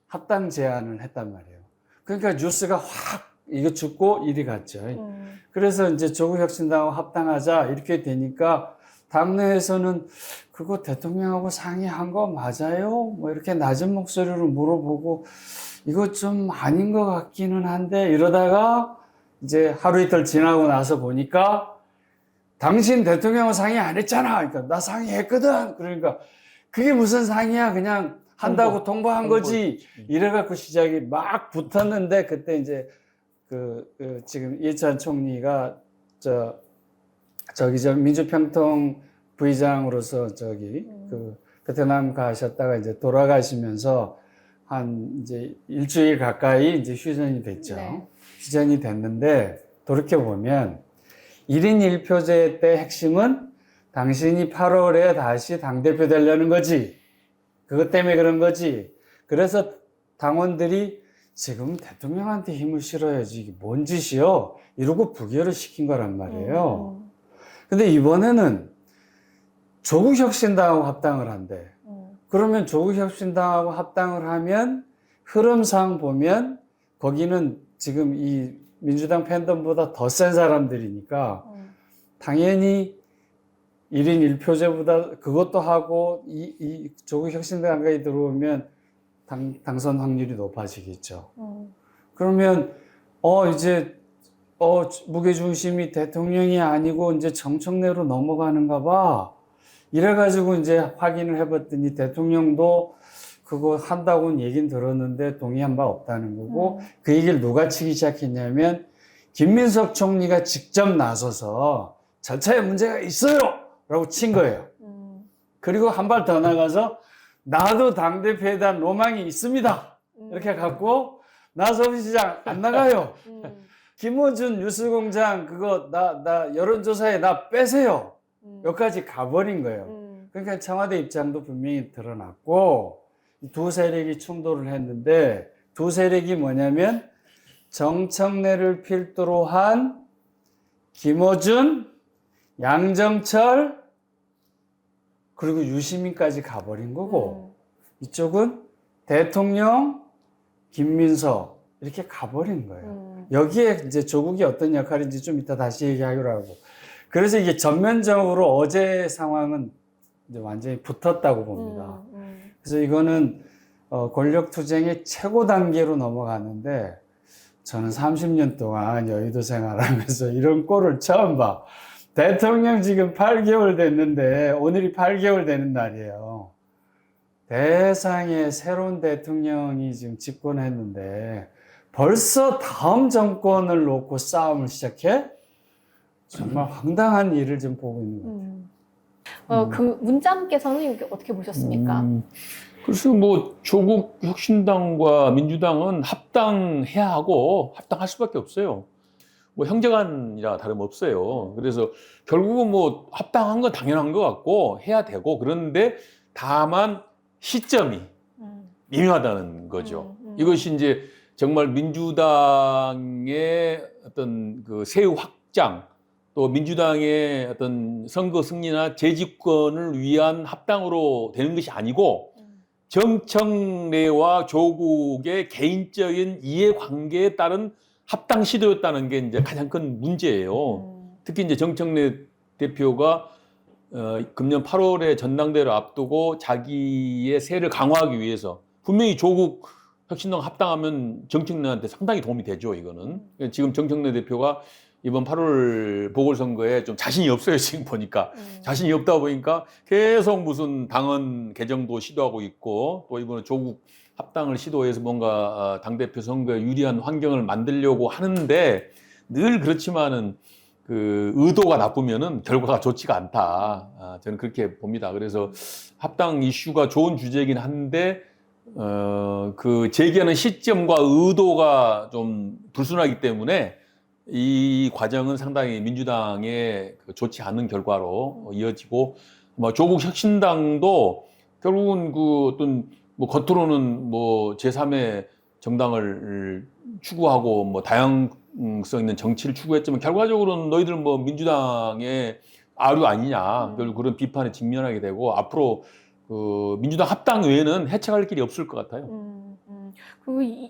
Speaker 3: 합당 제안을 했단 말이에요. 그러니까 뉴스가 확 이거 죽고 이리 갔죠. 그래서 이제 조국혁신당하고 합당하자 이렇게 되니까 당내에서는 그거 대통령하고 상의한 거 맞아요? 뭐 이렇게 낮은 목소리로 물어보고 이거 좀 아닌 것 같기는 한데 이러다가 이제 하루 이틀 지나고 나서 보니까 당신 대통령하고 상의 안 했잖아. 그러니까 나 상의했거든. 그러니까 그게 무슨 상의야? 그냥 한다고 통보한 거지. 이래갖고 시작이 막 붙었는데 그때 이제 지금 이해찬 총리가 저기 민주평통 부의장으로서 베트남 가셨다가 이제 돌아가시면서 한 이제 일주일 가까이 이제 휴전이 됐죠.
Speaker 2: 네.
Speaker 3: 휴전이 됐는데 돌이켜보면 1인 1표제 때 핵심은 당신이 8월에 다시 당대표 되려는 거지. 그것 때문에 그런 거지. 그래서 당원들이 지금 대통령한테 힘을 실어야지. 이게 뭔 짓이요? 이러고 부결을 시킨 거란 말이에요. 근데 이번에는 조국혁신당하고 합당을 한대. 그러면 조국혁신당하고 합당을 하면 흐름상 보면 거기는 지금 이 민주당 팬덤보다 더 센 사람들이니까 당연히 1인 1표제보다 그것도 하고 이 조국혁신당까지 들어오면 당선 확률이 높아지겠죠. 그러면 이제 무게중심이 대통령이 아니고 이제 정청래로 넘어가는가 봐. 이래가지고 이제 확인을 해봤더니 대통령도 그거 한다고는 얘기는 들었는데 동의한 바 없다는 거고 그 얘기를 누가 치기 시작했냐면 김민석 총리가 직접 나서서 절차에 문제가 있어요! 라고 친 거예요. 그리고 한 발 더 나가서 나도 당대표에 대한 로망이 있습니다. 이렇게 갖고 나서훈 시장 안 나가요. 김어준 뉴스공장 그거 나 여론조사에 나 빼세요. 여기까지 가버린 거예요. 그러니까 청와대 입장도 분명히 드러났고 두 세력이 충돌을 했는데 두 세력이 뭐냐면 정청래를 필두로 한 김어준, 양정철 그리고 유시민까지 가버린 거고 이쪽은 대통령, 김민석 이렇게 가버린 거예요. 여기에 이제 조국이 어떤 역할인지 좀 이따 다시 얘기하기로 하고 그래서 이게 전면적으로 어제 상황은 이제 완전히 붙었다고 봅니다. 그래서 이거는 권력투쟁의 최고 단계로 넘어갔는데 저는 30년 동안 여의도 생활하면서 이런 꼴을 처음 봐. 대통령 지금 8개월 됐는데 오늘이 8개월 되는 날이에요. 대상의 새로운 대통령이 지금 집권했는데 벌써 다음 정권을 놓고 싸움을 시작해? 정말 황당한 일을 좀 보고 있는 것 같아요.
Speaker 2: 그 문장께서는 어떻게 보셨습니까?
Speaker 1: 그래서 뭐 조국 혁신당과 민주당은 합당해야 하고 합당할 수밖에 없어요. 뭐 형제간이라 다름없어요. 그래서 결국은 뭐 합당한 건 당연한 것 같고 해야 되고 그런데 다만 시점이 미묘하다는 거죠. 이것이 이제 정말 민주당의 어떤 그 세후 확장 또 민주당의 어떤 선거 승리나 재집권을 위한 합당으로 되는 것이 아니고 정청래와 조국의 개인적인 이해관계에 따른 합당 시도였다는 게 이제 가장 큰 문제예요. 특히 이제 정청래 대표가 금년 8월에 전당대회를 앞두고 자기의 세를 강화하기 위해서 분명히 조국 혁신당 합당하면 정청래한테 상당히 도움이 되죠, 이거는. 지금 정청래 대표가 이번 8월 보궐선거에 좀 자신이 없어요, 지금 보니까. 자신이 없다 보니까 계속 무슨 당헌 개정도 시도하고 있고 또 이번에 조국 합당을 시도해서 뭔가 당대표 선거에 유리한 환경을 만들려고 하는데 늘 그렇지만은 그 의도가 나쁘면은 결과가 좋지가 않다. 저는 그렇게 봅니다. 그래서 합당 이슈가 좋은 주제이긴 한데 그 제기하는 시점과 의도가 좀 불순하기 때문에 이 과정은 상당히 민주당에 좋지 않은 결과로 이어지고 조국 혁신당도 결국은 그 어떤 뭐 겉으로는 뭐 제3의 정당을 추구하고 뭐 다양성 있는 정치를 추구했지만 결과적으로는 너희들 뭐 민주당의 아류 아니냐 결국 그런 비판에 직면하게 되고 앞으로 그 민주당 합당 외에는 해체할 길이 없을 것 같아요.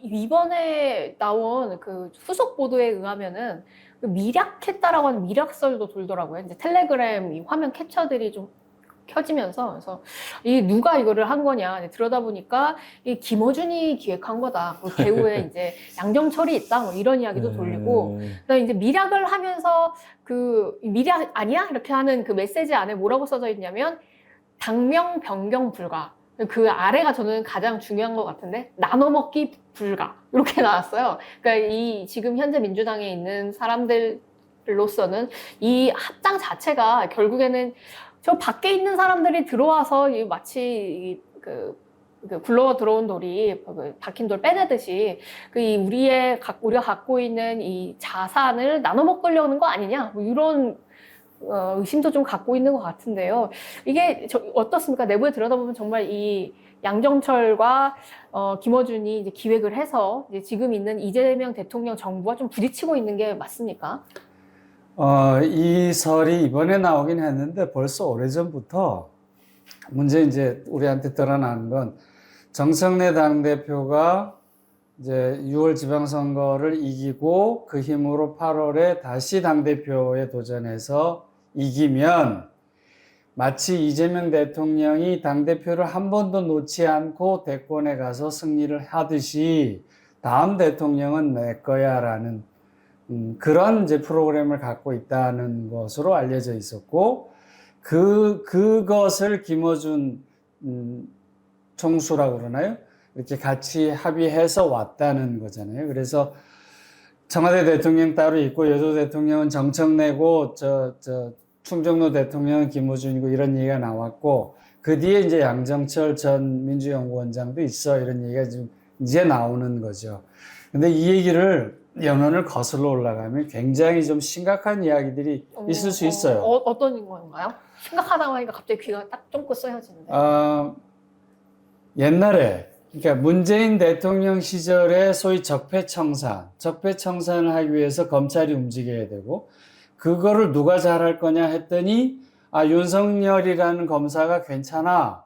Speaker 2: 이번에 나온 그 후속 보도에 의하면은 그 미략했다라고 하는 미략설도 돌더라고요. 이제 텔레그램 이 화면 캡처들이 좀 켜지면서 그래서 이 누가 이거를 한 거냐 들여다보니까 이 김어준이 기획한 거다. 그 배우에 이제 양정철이 있다. 뭐 이런 이야기도 돌리고 그다음에 이제 미략을 하면서 그 미략 아니야? 이렇게 하는 그 메시지 안에 뭐라고 써져 있냐면 당명 변경 불가. 그 아래가 저는 가장 중요한 것 같은데 나눠먹기 불가 이렇게 나왔어요. 그러니까 이 지금 현재 민주당에 있는 사람들로서는 이 합당 자체가 결국에는 저 밖에 있는 사람들이 들어와서 마치 굴러 들어온 돌이 박힌 돌 빼내듯이 우리가 갖고 있는 이 자산을 나눠 먹으려는 거 아니냐 뭐 이런 의심도 좀 갖고 있는 것 같은데요. 이게 어떻습니까? 내부에 들여다보면 정말 이 양정철과 김어준이 이제 기획을 해서 이제 지금 있는 이재명 대통령 정부와 좀 부딪히고 있는 게 맞습니까?
Speaker 3: 이 설이 이번에 나오긴 했는데 벌써 오래전부터 문제 이제 우리한테 드러나는 건 정청래 당대표가 이제 6월 지방선거를 이기고 그 힘으로 8월에 다시 당대표에 도전해서 이기면 마치 이재명 대통령이 당대표를 한 번도 놓지 않고 대권에 가서 승리를 하듯이 다음 대통령은 내 거야 라는 그런 이제 프로그램을 갖고 있다는 것으로 알려져 있었고 그것을 김어준 총수라고 그러나요? 이렇게 같이 합의해서 왔다는 거잖아요. 그래서 청와대 대통령 따로 있고 여도 대통령은 정청래고 충정로 대통령은 김어준이고 이런 얘기가 나왔고 그 뒤에 이제 양정철 전 민주연구원장도 있어 이런 얘기가 지금 이제 나오는 거죠. 근데 이 얘기를 연원을 거슬러 올라가면 굉장히 좀 심각한 이야기들이 있을 수 있어요.
Speaker 2: 어떤 건가요? 심각하다고 하니까 갑자기 귀가 딱 쫑긋 쓰여지는데.
Speaker 3: 옛날에 그러니까 문재인 대통령 시절에 소위 적폐청산을 하기 위해서 검찰이 움직여야 되고 그거를 누가 잘할 거냐 했더니 윤석열이라는 검사가 괜찮아.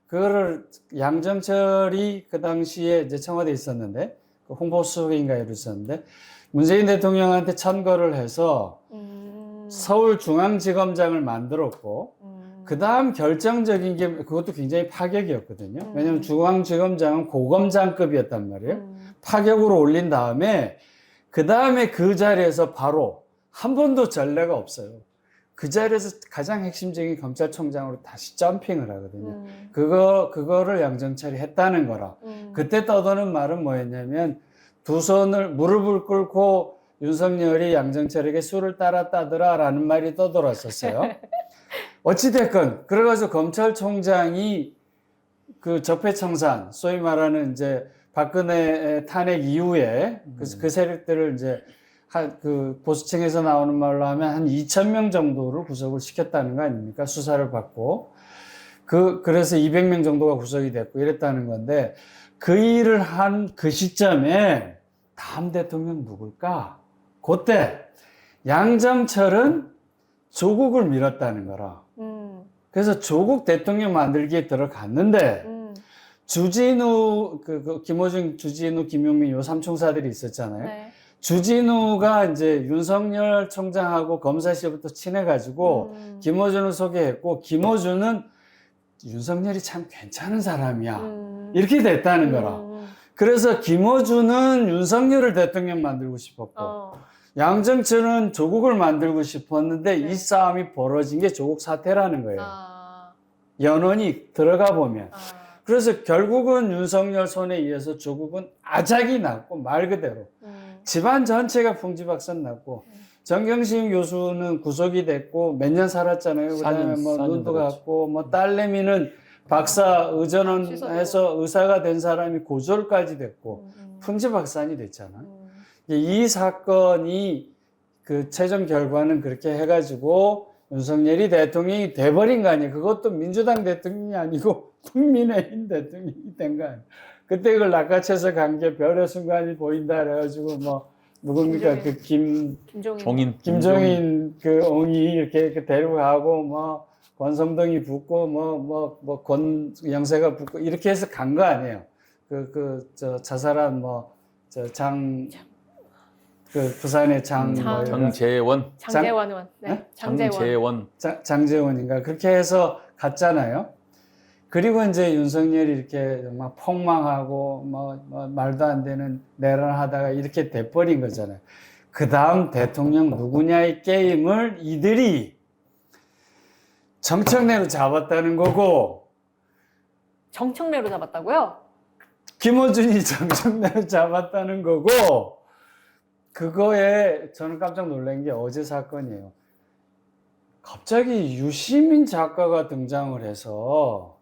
Speaker 3: 그거를 양정철이 그 당시에 이제 청와대에 있었는데 홍보수석인가 이랬었는데 문재인 대통령한테 천거를 해서 서울중앙지검장을 만들었고 그 다음 결정적인 게 그것도 굉장히 파격이었거든요. 왜냐하면 중앙지검장은 고검장급이었단 말이에요. 파격으로 올린 다음에 그 다음에 그 자리에서 바로 한 번도 전례가 없어요. 그 자리에서 가장 핵심적인 검찰총장으로 다시 점핑을 하거든요. 그거를 양정철이 했다는 거라. 그때 떠도는 말은 뭐였냐면 두 손을 무릎을 꿇고 윤석열이 양정철에게 술을 따랐다더라 라는 말이 떠돌았었어요. 어찌됐건 그래가지고 검찰총장이 그 적폐청산 소위 말하는 이제 박근혜 탄핵 이후에 그 세력들을 이제 그 보수층에서 나오는 말로 하면 한 2,000명 정도를 구속을 시켰다는 거 아닙니까? 수사를 받고. 그래서 200명 정도가 구속이 됐고 이랬다는 건데 그 일을 한 그 시점에 다음 대통령 누굴까? 그때 양정철은 조국을 밀었다는 거라. 그래서 조국 대통령 만들기에 들어갔는데 주진우, 김어준, 주진우, 김용민 요 삼총사들이 있었잖아요.
Speaker 2: 네.
Speaker 3: 주진우가 이제 윤석열 총장하고 검사 시절부터 친해가지고 김어준을 소개했고 김어준은 윤석열이 참 괜찮은 사람이야. 이렇게 됐다는 거라. 그래서 김어준은 윤석열을 대통령 만들고 싶었고 양정철은 조국을 만들고 싶었는데 이 싸움이 벌어진 게 조국 사태라는 거예요. 연원이 들어가 보면. 그래서 결국은 윤석열 손에 의해서 조국은 아작이 났고 말 그대로 집안 전체가 풍지박산 났고 정경심 교수는 구속이 됐고 몇 년 살았잖아요. 그다음에 뭐 눈도 갔고 뭐 딸내미는 박사 의전원해서 의사가 된 사람이 고졸까지 됐고 풍지박산이 됐잖아. 이 사건이 그 최종 결과는 그렇게 해가지고 윤석열이 대통령이 돼버린 거 아니에요. 그것도 민주당 대통령이 아니고 국민의힘 대통령이 된 거 아니에요. 그때 그걸 낚아채서 간 게 별의 순간이 보인다 그래가지고 뭐 누굽니까 김종인 그 옹이 이렇게 데리고 가고 뭐 권성동이 붙고 권 영세가 붙고 이렇게 해서 간 거 아니에요. 저 자살한 부산의
Speaker 1: 장재원.
Speaker 2: 장재원 의원. 네. 장재원.
Speaker 3: 장재원인가 그렇게 해서 갔잖아요. 그리고 이제 윤석열이 이렇게 막 폭망하고 뭐 말도 안 되는 내란하다가 이렇게 돼버린 거잖아요. 그 다음 대통령 누구냐의 게임을 이들이 정청래로 잡았다는 거고,
Speaker 2: 정청래로 잡았다고요?
Speaker 3: 김어준이 정청래로 잡았다는 거고, 그거에 저는 깜짝 놀란 게 어제 사건이에요. 갑자기 유시민 작가가 등장을 해서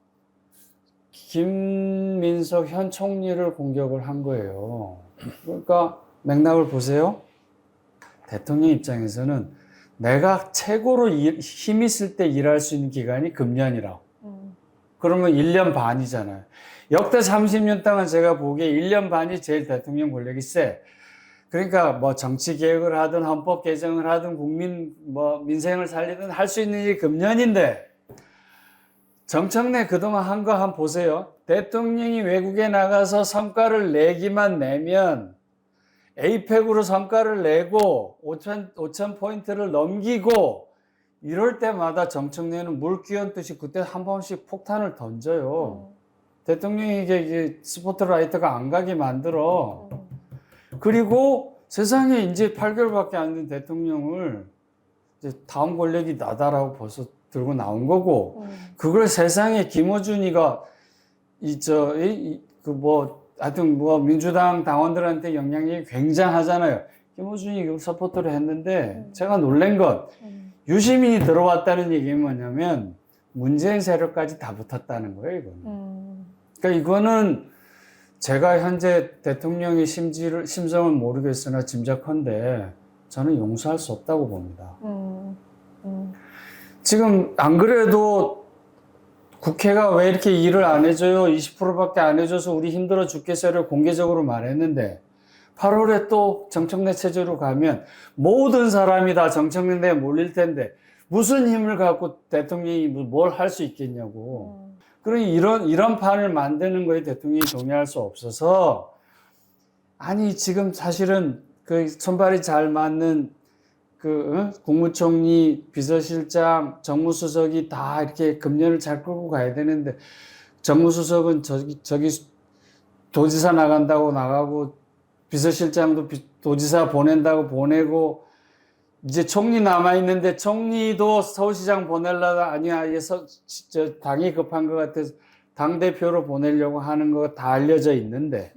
Speaker 3: 김민석 현 총리를 공격을 한 거예요. 그러니까 맥락을 보세요. 대통령 입장에서는 내가 최고로 힘 있을 때 일할 수 있는 기간이 금년이라고. 그러면 1년 반이잖아요. 역대 30년 동안 제가 보기에 1년 반이 제일 대통령 권력이 세. 그러니까 뭐 정치 개혁을 하든 헌법 개정을 하든 민생을 살리든 할 수 있는 일이 금년인데, 정청래 그동안 한 거 한번 보세요. 대통령이 외국에 나가서 성과를 내기만 내면 에이펙으로 성과를 내고 5천 포인트를 넘기고 이럴 때마다 정청래는 물 끼얹듯이 그때 한 번씩 폭탄을 던져요. 대통령이 이게 스포트라이트가 안 가게 만들어. 그리고 세상에 이제 8개월밖에 안 된 대통령을 이제 다음 권력이 나다라고 벌써 들고 나온 거고, 그걸 세상에 김어준이가 하여튼 민주당 당원들한테 영향력이 굉장하잖아요. 김어준이 서포트를 했는데 제가 놀란 건 유시민이 들어왔다는 얘기는 뭐냐면 문재인 세력까지 다 붙었다는 거예요, 이거는. 그러니까 이거는 제가 현재 대통령의 심정은 모르겠으나 짐작컨대 저는 용서할 수 없다고 봅니다. 지금 안 그래도 국회가 왜 이렇게 일을 안 해줘요? 20%밖에 안 해줘서 우리 힘들어 죽겠어요를 공개적으로 말했는데 8월에 또 정청래 체제로 가면 모든 사람이 다 정청래에 몰릴 텐데 무슨 힘을 갖고 대통령이 뭘 할 수 있겠냐고. 그러니 이런 판을 만드는 거에 대통령이 동의할 수 없어서, 아니 지금 사실은 그 손발이 잘 맞는 국무총리, 비서실장, 정무수석이 다 이렇게 금년을 잘 끌고 가야 되는데, 정무수석은 저기 도지사 나간다고 나가고, 비서실장도 도지사 보낸다고 보내고, 이제 총리 남아있는데 총리도 서울시장 보내려다 아니야, 당이 급한 것 같아서 당대표로 보내려고 하는 거 다 알려져 있는데,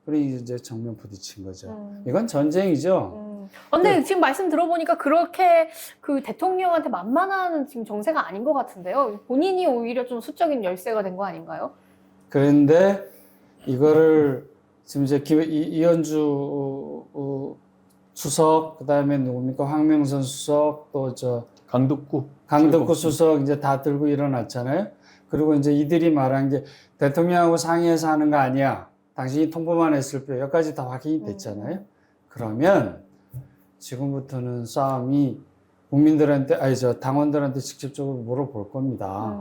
Speaker 3: 그러니 이제 정면 부딪힌 거죠. 이건 전쟁이죠.
Speaker 2: 근데 지금 말씀 들어보니까 그렇게 그 대통령한테 만만한 지금 정세가 아닌 것 같은데요. 본인이 오히려 좀 수적인 열세가 된 거 아닌가요?
Speaker 3: 그런데 이거를 지금 이제 이현주 수석, 그다음에 누굽니까? 황명선 수석, 또 강덕구 수석 이제 다 들고 일어났잖아요. 그리고 이제 이들이 말한 게 대통령하고 상의해서 하는 거 아니야. 당신이 통보만 했을 뿐 여기까지 다 확인이 됐잖아요. 그러면 지금부터는 싸움이 국민들한테, 당원들한테 직접적으로 물어볼 겁니다.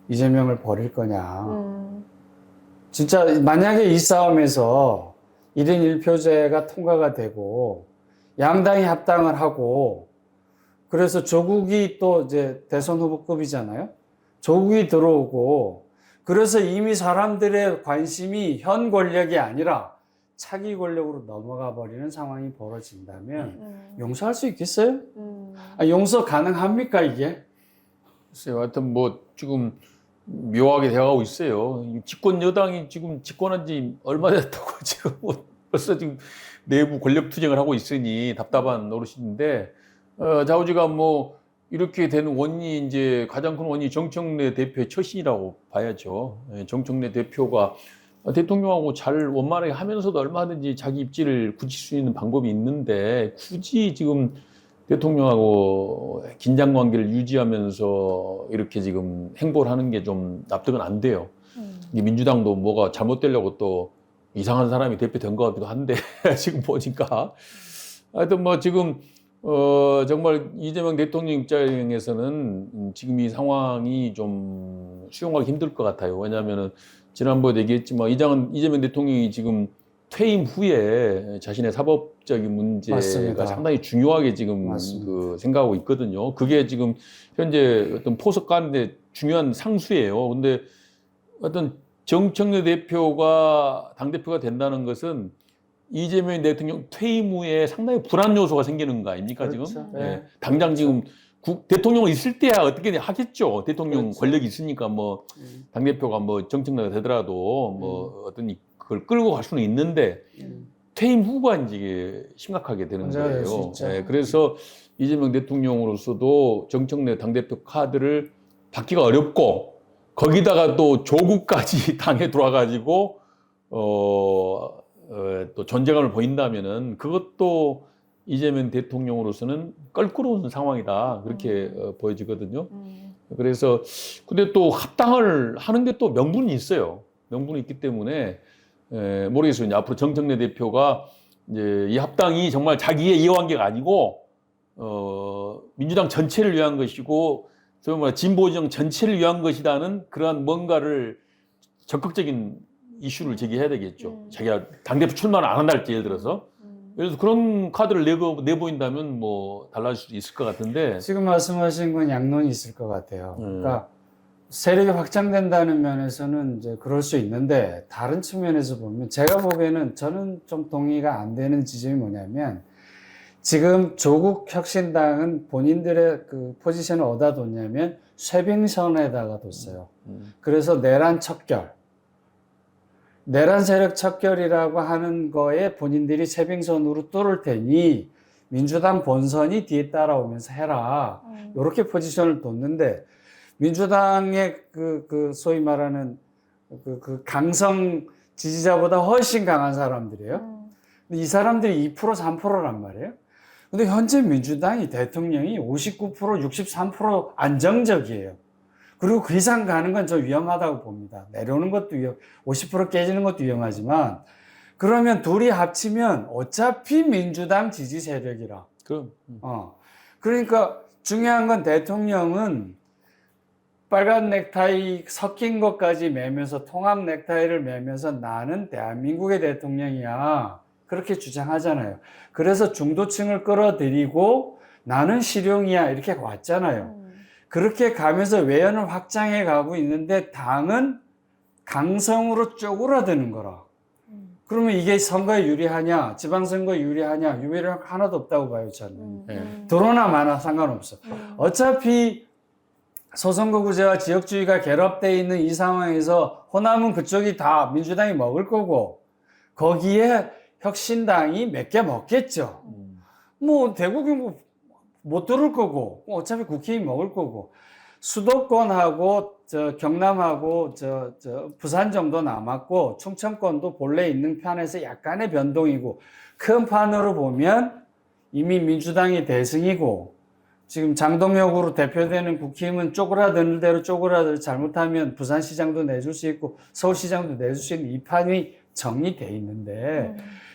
Speaker 3: 이재명을 버릴 거냐. 진짜 만약에 이 싸움에서 1인 1표제가 통과가 되고 양당이 합당을 하고, 그래서 조국이 또 이제 대선 후보급이잖아요. 조국이 들어오고, 그래서 이미 사람들의 관심이 현 권력이 아니라 차기 권력으로 넘어가 버리는 상황이 벌어진다면 용서할 수 있겠어요? 용서 가능합니까, 이게?
Speaker 1: 글쎄요. 하여튼 지금 묘하게 돼가고 있어요. 집권 여당이 지금 집권한 지 얼마 됐다고 지금 벌써 지금 내부 권력 투쟁을 하고 있으니 답답한 노릇인데, 자우지가 이렇게 되는 원인이 이제 가장 큰 원인이 정청래 대표의 처신이라고 봐야죠. 정청래 대표가 대통령하고 잘 원만하게 하면서도 얼마든지 자기 입지를 굳힐 수 있는 방법이 있는데, 굳이 지금 대통령하고 긴장 관계를 유지하면서 이렇게 지금 행보를 하는 게 좀 납득은 안 돼요. 민주당도 뭐가 잘못되려고 또 이상한 사람이 대표된 것 같기도 한데 지금 보니까 하여튼 지금 정말 이재명 대통령 입장에서는 지금 이 상황이 좀 수용하기 힘들 것 같아요. 왜냐하면은 지난번에 얘기했지만 이재명 대통령이 지금 퇴임 후에 자신의 사법적인 문제가
Speaker 3: 맞습니다.
Speaker 1: 상당히 중요하게 지금
Speaker 3: 맞습니다.
Speaker 1: 생각하고 있거든요. 그게 지금 현재 어떤 포석 가는데 중요한 상수예요. 근데 어떤 정청래 대표가 당대표가 된다는 것은 이재명 대통령 퇴임 후에 상당히 불안 요소가 생기는 거 아닙니까,
Speaker 3: 그렇죠.
Speaker 1: 지금?
Speaker 3: 네.
Speaker 1: 예. 당장 지금 대통령이 있을 때야 어떻게든 하겠죠. 대통령
Speaker 3: 그렇죠.
Speaker 1: 권력이 있으니까 뭐 당대표가 뭐 정청래가 되더라도 뭐 어떤 그걸 끌고 갈 수는 있는데 퇴임 후가 이제 심각하게 되는
Speaker 3: 문제가 될수
Speaker 1: 거예요.
Speaker 3: 있죠.
Speaker 1: 예, 그래서 이재명 대통령으로서도 정청래 당대표 카드를 받기가 어렵고 거기다가 또 조국까지 당에 들어와가지고 또 전쟁을 보인다면은 그것도 이재명 대통령으로서는 껄끄러운 상황이다 그렇게 보여지거든요. 그래서 근데 또 합당을 하는 게 또 명분이 있어요. 명분이 있기 때문에 모르겠어요. 이제 앞으로 정청래 대표가 이제 이 합당이 정말 자기의 이해관계가 아니고 민주당 전체를 위한 것이고 소위 말해 진보 진영 전체를 위한 것이라는 그러한 뭔가를 적극적인 이슈를 제기해야 되겠죠. 자기가 당대표 출마를 안 한다 할지 예를 들어서. 그래서 그런 카드를 내보인다면 뭐 달라질 수도 있을 것 같은데.
Speaker 3: 지금 말씀하신 건 양론이 있을 것 같아요. 그러니까 세력이 확장된다는 면에서는 이제 그럴 수 있는데 다른 측면에서 보면 제가 보기에는 저는 좀 동의가 안 되는 지점이 뭐냐면 지금 조국 혁신당은 본인들의 그 포지션을 어디다 뒀냐면 쇄빙선에다가 뒀어요. 그래서 내란 척결, 내란 세력 척결이라고 하는 거에 본인들이 쇄빙선으로 뚫을 테니 민주당 본선이 뒤에 따라오면서 해라. 이렇게 포지션을 뒀는데 민주당의 그 소위 말하는 그 강성 지지자보다 훨씬 강한 사람들이에요. 근데 이 사람들이 2% 3%란 말이에요. 근데 현재 민주당이 대통령이 59% 63% 안정적이에요. 그리고 그 이상 가는 건 좀 위험하다고 봅니다. 내려오는 것도 50% 깨지는 것도 위험하지만 그러면 둘이 합치면 어차피 민주당 지지 세력이라.
Speaker 1: 그럼.
Speaker 3: 그러니까 중요한 건 대통령은 빨간 넥타이 섞인 것까지 매면서 통합 넥타이를 매면서 나는 대한민국의 대통령이야. 그렇게 주장하잖아요. 그래서 중도층을 끌어들이고 나는 실용이야. 이렇게 왔잖아요. 그렇게 가면서 외연을 확장해 가고 있는데 당은 강성으로 쪼그라드는 거라. 그러면 이게 선거에 유리하냐, 지방선거에 유리하냐, 유리한 하나도 없다고 봐요, 저는. 들어오나 마나 상관없어. 어차피 소선거구제와 지역주의가 결합되어 있는 이 상황에서 호남은 그쪽이 다 민주당이 먹을 거고, 거기에 혁신당이 몇 개 먹겠죠. 뭐, 대국이 뭐, 못 들을 거고, 어차피 국회의원이 먹을 거고, 수도권하고, 경남하고, 부산 정도 남았고, 충청권도 본래 있는 편에서 약간의 변동이고, 큰 판으로 보면 이미 민주당이 대승이고, 지금 장동혁으로 대표되는 국힘은 쪼그라드는 대로 쪼그라들 잘못하면 부산시장도 내줄 수 있고, 서울시장도 내줄 수 있는 이 판이 정리돼 있는데,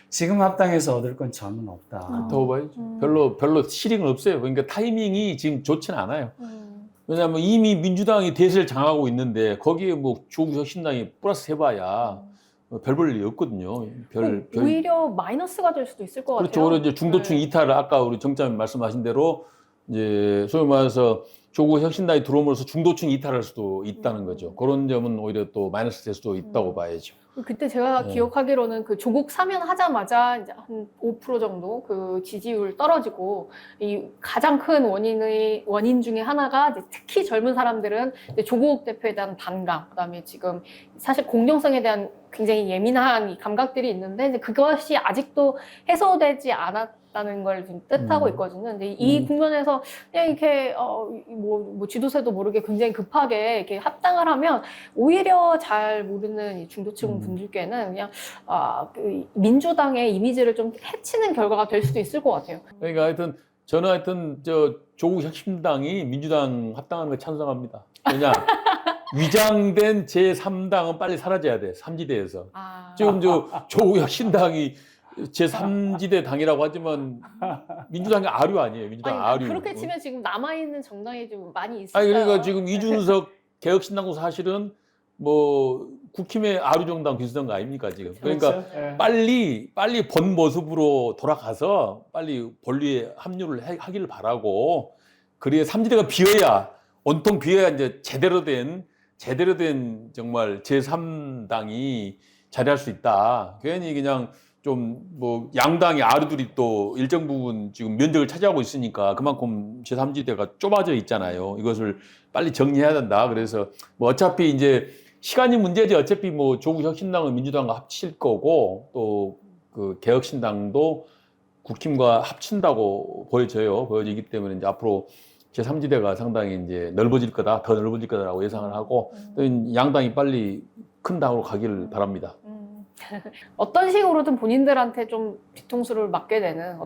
Speaker 3: 지금 합당해서 얻을 건 저는 없다.
Speaker 1: 더 봐야죠. 별로 실익은 없어요. 그러니까 타이밍이 지금 좋지는 않아요. 왜냐하면 이미 민주당이 대세를 장악하고 있는데 거기에 뭐 조국 혁신당이 플러스 해봐야 별 볼 일이 없거든요.
Speaker 2: 오히려 마이너스가 될 수도 있을 것
Speaker 1: 그렇죠.
Speaker 2: 같아요.
Speaker 1: 그렇죠. 이제 중도층 이탈을 아까 우리 정장님 말씀하신 대로 이제 소위 말해서 조국 혁신당이 들어오면서 중도층 이탈할 수도 있다는 거죠. 그런 점은 오히려 또 마이너스 될 수도 있다고 봐야죠.
Speaker 2: 그때 제가 기억하기로는 그 조국 사면 하자마자 이제 한 5% 정도 그 지지율 떨어지고 이 가장 큰 원인 중에 하나가 이제 특히 젊은 사람들은 이제 조국 대표에 대한 반감, 그다음에 지금 사실 공정성에 대한 굉장히 예민한 이 감각들이 있는데 이제 그것이 아직도 해소되지 않았다는 걸 지금 뜻하고 있거든요. 근데 이 국면에서 그냥 이렇게 뭐 지도세도 모르게 굉장히 급하게 이렇게 합당을 하면 오히려 잘 모르는 이 중도층 분들께는 그냥 그 민주당의 이미지를 좀 해치는 결과가 될 수도 있을 것 같아요.
Speaker 1: 그러니까 저는 조국 혁신당이 민주당 합당하는 걸 찬성합니다. 왜냐? 위장된 제3당은 빨리 사라져야 돼. 삼지대에서. 지금 조국 혁신당이 제3지대 당이라고 하지만 민주당이 아류 아니에요. 민주당
Speaker 2: 아니,
Speaker 1: 아류.
Speaker 2: 그렇게 치면 지금 남아있는 정당이 좀 많이
Speaker 1: 아니
Speaker 2: 있어요.
Speaker 1: 그러니까 지금 이준석 개혁신당도 사실은 뭐 국힘의 아류 정당 비슷한 거 아닙니까 지금. 그러니까
Speaker 3: 그렇죠. 예.
Speaker 1: 빨리 본 모습으로 돌아가서 빨리 본리에 합류를 하기를 바라고 그래야 3지대가 비어야 온통 비어야 이제 제대로 된 정말 제3당이 자리할 수 있다. 괜히 그냥 좀 뭐 양당의 아류들이 또 일정 부분 지금 면적을 차지하고 있으니까 그만큼 제3지대가 좁아져 있잖아요. 이것을 빨리 정리해야 된다. 그래서 뭐 어차피 이제 시간이 문제지. 어차피 뭐 조국 혁신당은 민주당과 합칠 거고 또 그 개혁신당도 국힘과 합친다고 보여지기 때문에 이제 앞으로 제3지대가 상당히 이제 넓어질 거다, 더 넓어질 거다라고 예상을 하고 또 양당이 빨리 큰 당으로 가기를 바랍니다.
Speaker 2: 어떤 식으로든 본인들한테 좀 뒤통수를 맞게 되는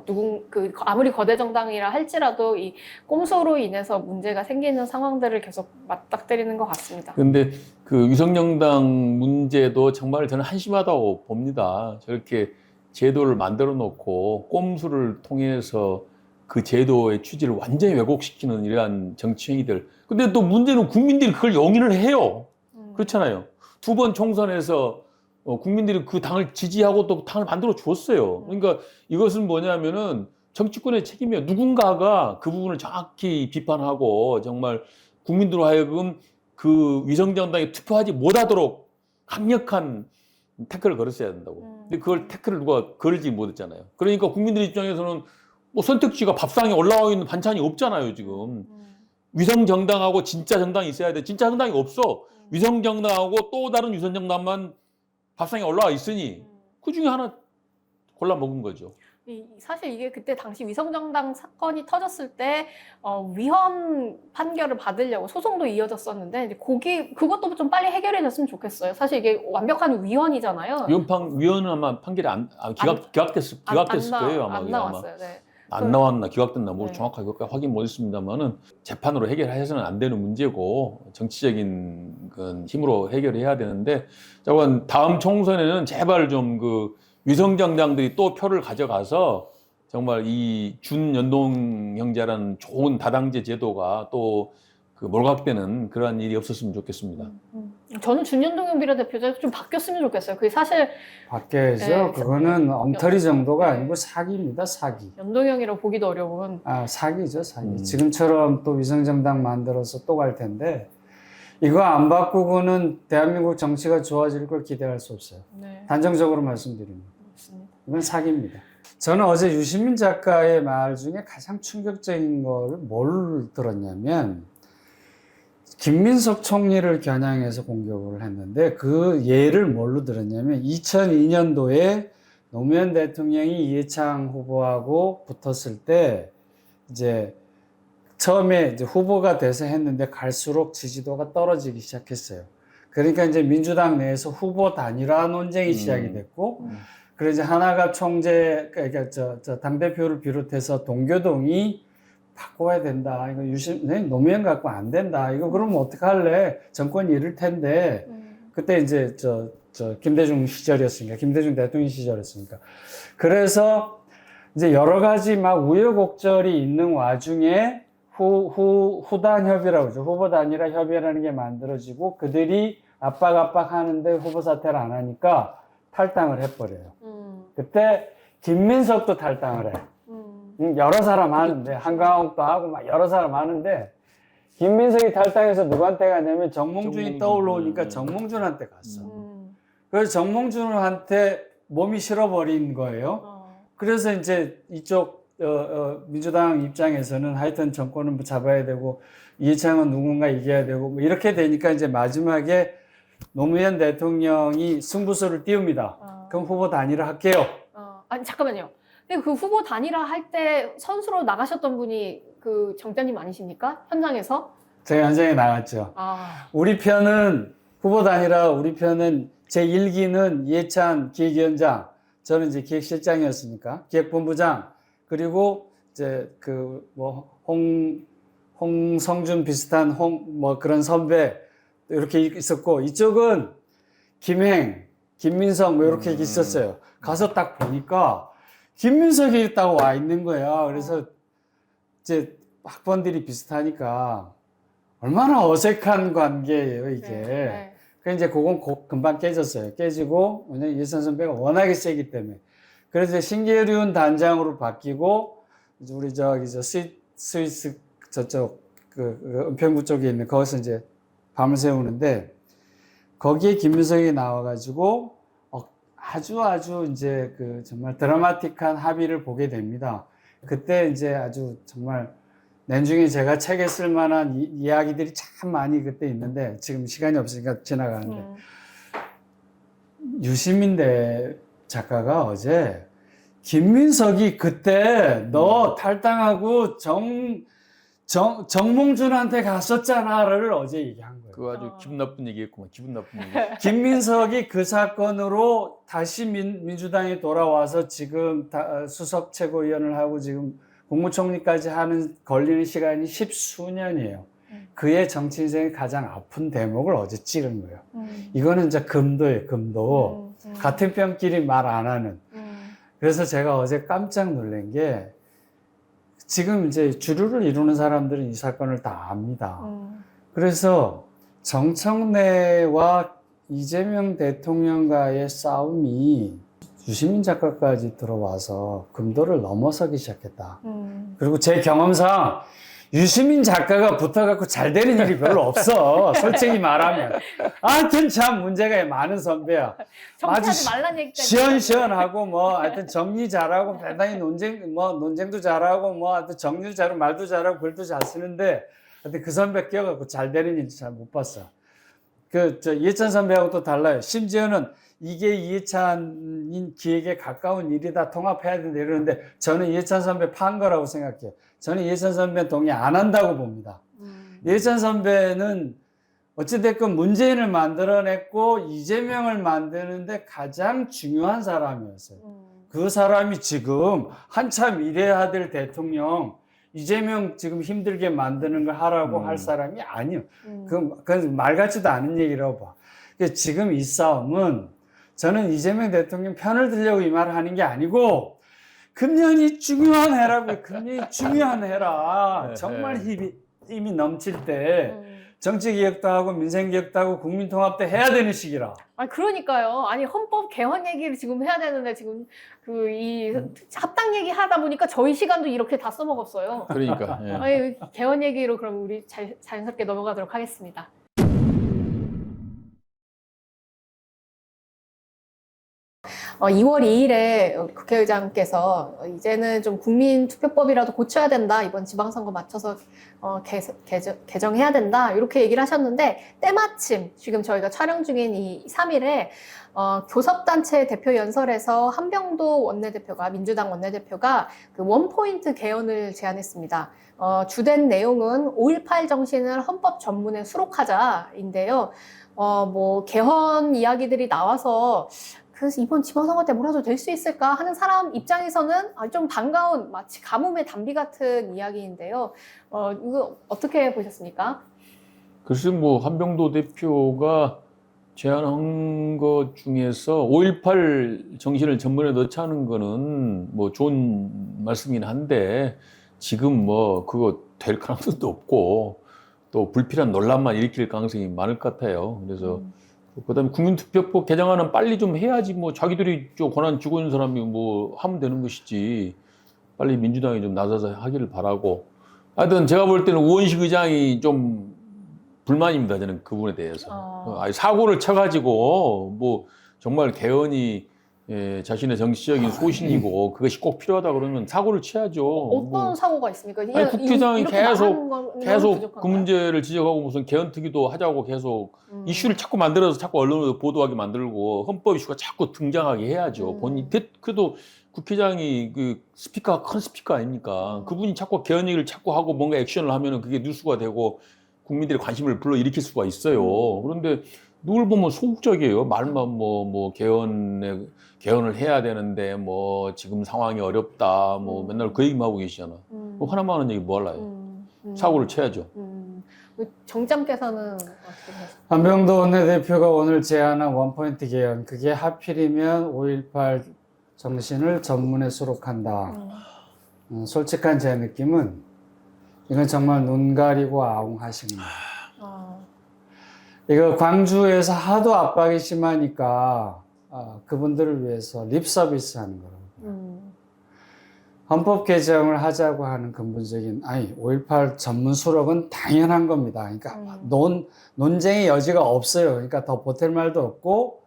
Speaker 2: 아무리 거대 정당이라 할지라도 이 꼼수로 인해서 문제가 생기는 상황들을 계속 맞닥뜨리는 것 같습니다.
Speaker 1: 근데 그 위성정당 문제도 정말 저는 한심하다고 봅니다. 저렇게 제도를 만들어 놓고 꼼수를 통해서 그 제도의 취지를 완전히 왜곡시키는 이러한 정치행위들. 근데 또 문제는 국민들이 그걸 용인을 해요. 그렇잖아요. 2번 총선에서 국민들이 그 당을 지지하고 또 당을 만들어 줬어요. 그러니까 이것은 뭐냐면은 정치권의 책임이에요. 누군가가 그 부분을 정확히 비판하고 정말 국민들로 하여금 그 위성정당에 투표하지 못하도록 강력한 태클을 걸었어야 된다고. 근데 그걸 태클을 누가 걸지 못했잖아요. 그러니까 국민들 입장에서는 뭐 선택지가 밥상에 올라와 있는 반찬이 없잖아요, 지금. 위성정당하고 진짜 정당이 있어야 돼. 진짜 정당이 없어. 위성정당하고 또 다른 위성정당만 밥상에 올라와 있으니 그 중에 하나 골라 먹은 거죠.
Speaker 2: 사실 이게 그때 당시 위성정당 사건이 터졌을 때 위헌 판결을 받으려고 소송도 이어졌었는데 이제 그것도 좀 빨리 해결이 됐으면 좋겠어요. 사실 이게 완벽한 위헌이잖아요.
Speaker 1: 위헌은 아마 판결이 기각됐을 거예요. 아마
Speaker 2: 안 나왔어요. 네.
Speaker 1: 안 나왔나 기각됐나 뭐
Speaker 2: 네.
Speaker 1: 정확하게 그것까지 확인 못했습니다만은 재판으로 해결해서는 안 되는 문제고 정치적인 그 힘으로 해결해야 되는데 저건 다음 총선에는 제발 좀 그 위성정당들이 또 표를 가져가서 정말 이 준연동형제라는 좋은 다당제 제도가 또 그 몰각되는 그러한 일이 없었으면 좋겠습니다.
Speaker 2: 저는 준연동형 비례대표제 좀 바뀌었으면 좋겠어요. 그게 사실
Speaker 3: 바뀌어야죠.
Speaker 2: 네,
Speaker 3: 그거는 엉터리 정도가 아니고 사기입니다. 사기.
Speaker 2: 연동형이라고 보기도 어려운.
Speaker 3: 사기죠, 사기. 지금처럼 또 위성정당 만들어서 또 갈 텐데 이거 안 바꾸고는 대한민국 정치가 좋아질 걸 기대할 수 없어요.
Speaker 2: 네.
Speaker 3: 단정적으로 말씀드립니다.
Speaker 2: 맞습니다.
Speaker 3: 이건 사기입니다. 저는 어제 유시민 작가의 말 중에 가장 충격적인 거를 뭘 들었냐면 김민석 총리를 겨냥해서 공격을 했는데 그 예를 뭘로 들었냐면 2002년도에 노무현 대통령이 이해창 후보하고 붙었을 때 이제 처음에 이제 후보가 돼서 했는데 갈수록 지지도가 떨어지기 시작했어요. 그러니까 이제 민주당 내에서 후보 단일화 논쟁이 시작이 됐고 그래서 이제 하나가 총재, 그러니까 당대표를 비롯해서 동교동이 바꿔야 된다. 이거 노무현 갖고 안 된다. 이거 그러면 어떡할래? 정권이 이럴 텐데. 그때 이제 김대중 시절이었으니까. 김대중 대통령 시절이었으니까. 그래서 이제 여러 가지 막 우여곡절이 있는 와중에 후단 협의라고 그러죠. 후보 단일화 협의라는 게 만들어지고 그들이 압박 하는데 후보 사퇴를 안 하니까 탈당을 해버려요. 그때 김민석도 탈당을 해. 여러 사람 하는데 한강욱도 하고 막 여러 사람 하는데 김민석이 탈당해서 누구한테 가냐면 정몽준이 떠올라오니까 정몽준한테 갔어. 그래서 정몽준한테 몸이 싫어버린 거예요. 그래서 이제 이쪽 민주당 입장에서는 하여튼 정권은 잡아야 되고 이해창은 누군가 이겨야 되고 뭐 이렇게 되니까 이제 마지막에 노무현 대통령이 승부수를 띄웁니다. 그럼 후보 단일화 할게요.
Speaker 2: 아니 잠깐만요. 근데 그 후보 단일화 할 때 선수로 나가셨던 분이 그 정자님 아니십니까? 현장에서?
Speaker 3: 제가 현장에 나갔죠. 우리 편은 후보 단일화, 우리 편은 제1기는 이해찬 기획위원장, 저는 이제 기획실장이었으니까 기획본부장, 그리고 이제 그 뭐 홍성준 비슷한 뭐 그런 선배 이렇게 있었고 이쪽은 김행, 김민석 뭐 이렇게 있었어요. 가서 딱 보니까 김민석이 있다고 와 있는 거야. 그래서 이제 학번들이 비슷하니까 얼마나 어색한 관계예요, 이게.
Speaker 2: 네.
Speaker 3: 그 이제 그건 금방 깨졌어요. 깨지고, 왜냐면 이해찬 선배가 워낙에 세기 때문에. 그래서 신계륜 단장으로 바뀌고, 이제 우리 스위스 저쪽, 은평구 쪽에 있는 거기서 이제 밤을 새우는데, 거기에 김민석이 나와가지고, 아주 이제 정말 드라마틱한 합의를 보게 됩니다. 그때 이제 아주 정말 나중에 제가 책에 쓸 만한 이야기들이 참 많이 그때 있는데 지금 시간이 없으니까 지나가는데 유시민 작가가 어제 김민석이 그때 너 탈당하고 정몽준한테 갔었잖아를 어제 얘기한 거예요.
Speaker 1: 그거 아주 기분 나쁜 얘기였구만. 기분 나쁜 얘기.
Speaker 3: 김민석이 그 사건으로 다시 민주당에 돌아와서 지금 수석 최고위원을 하고 지금 국무총리까지 걸리는 시간이 10수년이에요. 그의 정치 인생의 가장 아픈 대목을 어제 찍은 거예요. 이거는 이제 금도예요, 금도. 같은 뼘끼리 말 안 하는. 그래서 제가 어제 깜짝 놀란 게 지금 이제 주류를 이루는 사람들은 이 사건을 다 압니다. 그래서 정청래와 이재명 대통령과의 싸움이 유시민 작가까지 들어와서 금도를 넘어서기 시작했다. 그리고 제 경험상 유시민 작가가 붙어갖고 잘 되는 일이 별로 없어. 솔직히 말하면. 하여튼 참 문제가 많은 선배야.
Speaker 2: 정치하지 말란 얘기까지.
Speaker 3: 시원시원하고 하여튼 정리 잘하고 대단히 논쟁도 잘하고 하여튼 정리도 잘하고 말도 잘하고 글도 잘 쓰는데 하여튼 그 선배 끼어갖고 잘 되는 일 잘 못 봤어. 이해찬 선배하고 또 달라요. 심지어는 이게 이해찬 기획에 가까운 일이다, 통합해야 된다 이러는데 저는 이해찬 선배 판 거라고 생각해요. 저는 이해찬 선배 동의 안 한다고 봅니다. 이해찬 선배는 어찌됐건 문재인을 만들어냈고 이재명을 만드는데 가장 중요한 사람이었어요. 그 사람이 지금 한참 일해야 될 대통령 이재명 지금 힘들게 만드는 걸 하라고 할 사람이 아니에요. 그건 말 같지도 않은 얘기라고 봐. 지금 이 싸움은 저는 이재명 대통령 편을 들려고 이 말을 하는 게 아니고 금년이 중요한 해라고. 금년이 중요한 해라. 정말 힘이 넘칠 때 정치개혁도 하고 민생개혁도 하고 국민통합도 해야 되는 시기라.
Speaker 2: 아니 그러니까요. 아니 헌법 개헌 얘기를 지금 해야 되는데 지금 이 합당 얘기 하다 보니까 저희 시간도 이렇게 다 써먹었어요.
Speaker 1: 그러니까. 예.
Speaker 2: 아니, 개헌 얘기로 그럼 우리 자연스럽게 넘어가도록 하겠습니다. 2월 2일에 국회의장께서 이제는 좀 국민투표법이라도 고쳐야 된다. 이번 지방선거 맞춰서 개정해야 된다. 이렇게 얘기를 하셨는데 때마침 지금 저희가 촬영 중인 이 3일에 교섭단체 대표 연설에서 한병도 원내대표가 민주당 원내대표가 그 원포인트 개헌을 제안했습니다. 주된 내용은 5.18 정신을 헌법 전문에 수록하자인데요. 개헌 이야기들이 나와서 그래서 이번 지방선거 때 뭐라도 될 수 있을까 하는 사람 입장에서는 좀 반가운 마치 가뭄의 단비 같은 이야기인데요. 이거 어떻게 보셨습니까?
Speaker 1: 글쎄 한병도 대표가 제안한 것 중에서 5.18 정신을 전문에 넣자는 거는 좋은 말씀이긴 한데 지금 그거 될 가능성도 없고 또 불필요한 논란만 일으킬 가능성이 많을 것 같아요. 그래서 그다음에 국민투표법 개정안은 빨리 좀 해야지 자기들이 권한 주고 있는 사람이 하면 되는 것이지 빨리 민주당이 좀 나서서 하기를 바라고. 하여튼 제가 볼 때는 우원식 의장이 좀 불만입니다. 저는 그 부분에 대해서. 사고를 쳐가지고 정말 개헌이 자신의 정치적인 소신이고 그것이 꼭 필요하다 그러면 사고를 쳐야죠.
Speaker 2: 어떤 사고가 있습니까?
Speaker 1: 국회의장이 계속 그
Speaker 2: 부족한가요?
Speaker 1: 문제를 지적하고 무슨 개헌특위도 하자고 계속 이슈를 자꾸 만들어서 자꾸 언론에도 보도하게 만들고 헌법 이슈가 자꾸 등장하게 해야죠. 그래도 국회의장이 그 스피커가 큰 스피커 아닙니까? 그분이 자꾸 개헌 얘기를 자꾸 하고 뭔가 액션을 하면은 그게 뉴스가 되고 국민들의 관심을 불러일으킬 수가 있어요. 그런데 누굴 보면 소극적이에요. 말만 개헌을 해야 되는데 지금 상황이 어렵다. 맨날 그 얘기만 하고 계시잖아. 하나만 하는 얘기 뭐 할래요? 사고를 쳐야죠.
Speaker 2: 정장께서는 어떻게 보세요?
Speaker 3: 한병도 원내대표가 오늘 제안한 원포인트 개헌, 그게 하필이면 5.18 정신을 전문에 수록한다. 솔직한 제 느낌은 이건 정말 눈 가리고 아웅하신 겁니다. 이거 광주에서 하도 압박이 심하니까 그분들을 위해서 립 서비스 하는 거라고. 헌법 개정을 하자고 하는 근본적인, 5.18 전문 수록은 당연한 겁니다. 그러니까 논쟁의 여지가 없어요. 그러니까 더 보탤 말도 없고,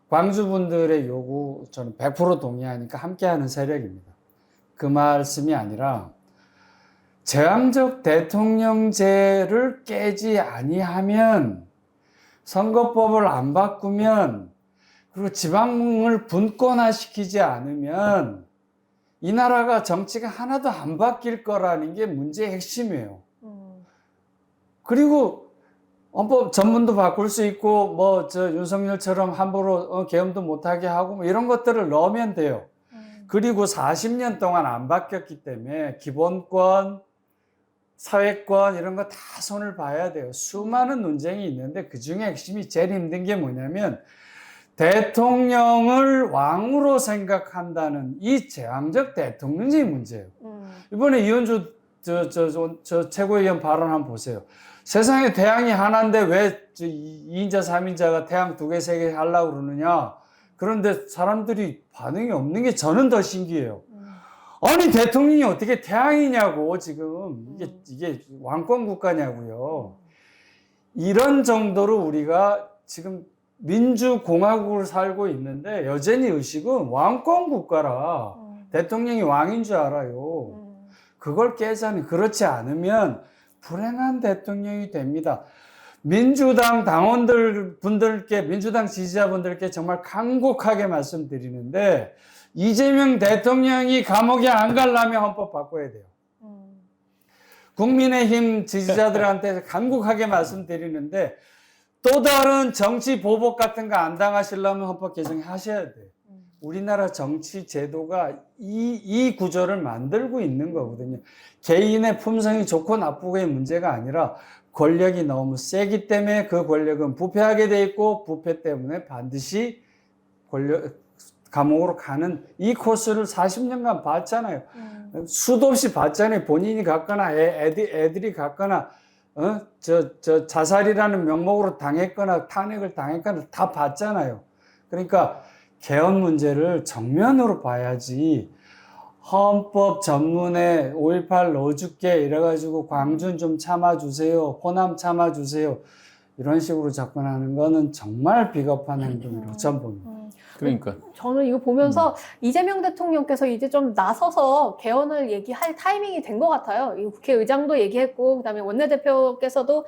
Speaker 3: 광주 분들의 요구 저는 100% 동의하니까 함께하는 세력입니다. 그 말씀이 아니라, 제왕적 대통령제를 깨지 아니하면, 선거법을 안 바꾸면, 그리고 지방을 분권화시키지 않으면 이 나라가 정치가 하나도 안 바뀔 거라는 게 문제의 핵심이에요. 그리고 헌법 전문도 바꿀 수 있고 윤석열처럼 함부로 개헌도 못하게 하고 뭐 이런 것들을 넣으면 돼요. 그리고 40년 동안 안 바뀌었기 때문에 기본권, 사회권 이런 거 다 손을 봐야 돼요. 수많은 논쟁이 있는데 그중에 핵심이 제일 힘든 게 뭐냐면 대통령을 왕으로 생각한다는 이 제왕적 대통령제의 문제예요. 이번에 이현주 저 최고위원 발언 한번 보세요. 세상에 태양이 하나인데 왜 2인자, 3인자가 태양 2개, 3개 하려고 그러느냐. 그런데 사람들이 반응이 없는 게 저는 더 신기해요. 아니 대통령이 어떻게 태양이냐고 지금 이게 왕권 국가냐고요. 이런 정도로 우리가 지금 민주공화국을 살고 있는데 여전히 의식은 왕권 국가라 대통령이 왕인 줄 알아요. 그걸 깨자니 그렇지 않으면 불행한 대통령이 됩니다. 민주당 당원분들께 민주당 지지자분들께 정말 간곡하게 말씀드리는데 이재명 대통령이 감옥에 안 가려면 헌법 바꿔야 돼요. 국민의힘 지지자들한테 간곡하게 말씀드리는데 또 다른 정치 보복 같은 거 안 당하시려면 헌법 개정 하셔야 돼요. 우리나라 정치 제도가 이 구조를 만들고 있는 거거든요. 개인의 품성이 좋고 나쁘고의 문제가 아니라 권력이 너무 세기 때문에 그 권력은 부패하게 돼 있고 부패 때문에 반드시 감옥으로 가는 이 코스를 40년간 봤잖아요. 수도 없이 봤잖아요. 본인이 갔거나 애들이 갔거나 자살이라는 명목으로 당했거나 탄핵을 당했거나 다 봤잖아요. 그러니까 개헌 문제를 정면으로 봐야지 헌법 전문에 5.18 넣어줄게 이래가지고 광주는 좀 참아주세요. 호남 참아주세요. 이런 식으로 접근하는 거는 정말 비겁한 행동이라고 저는 봅니다.
Speaker 1: 그러니까
Speaker 2: 저는 이거 보면서 이재명 대통령께서 이제 좀 나서서 개헌을 얘기할 타이밍이 된 것 같아요. 이 국회의장도 얘기했고, 그다음에 원내대표께서도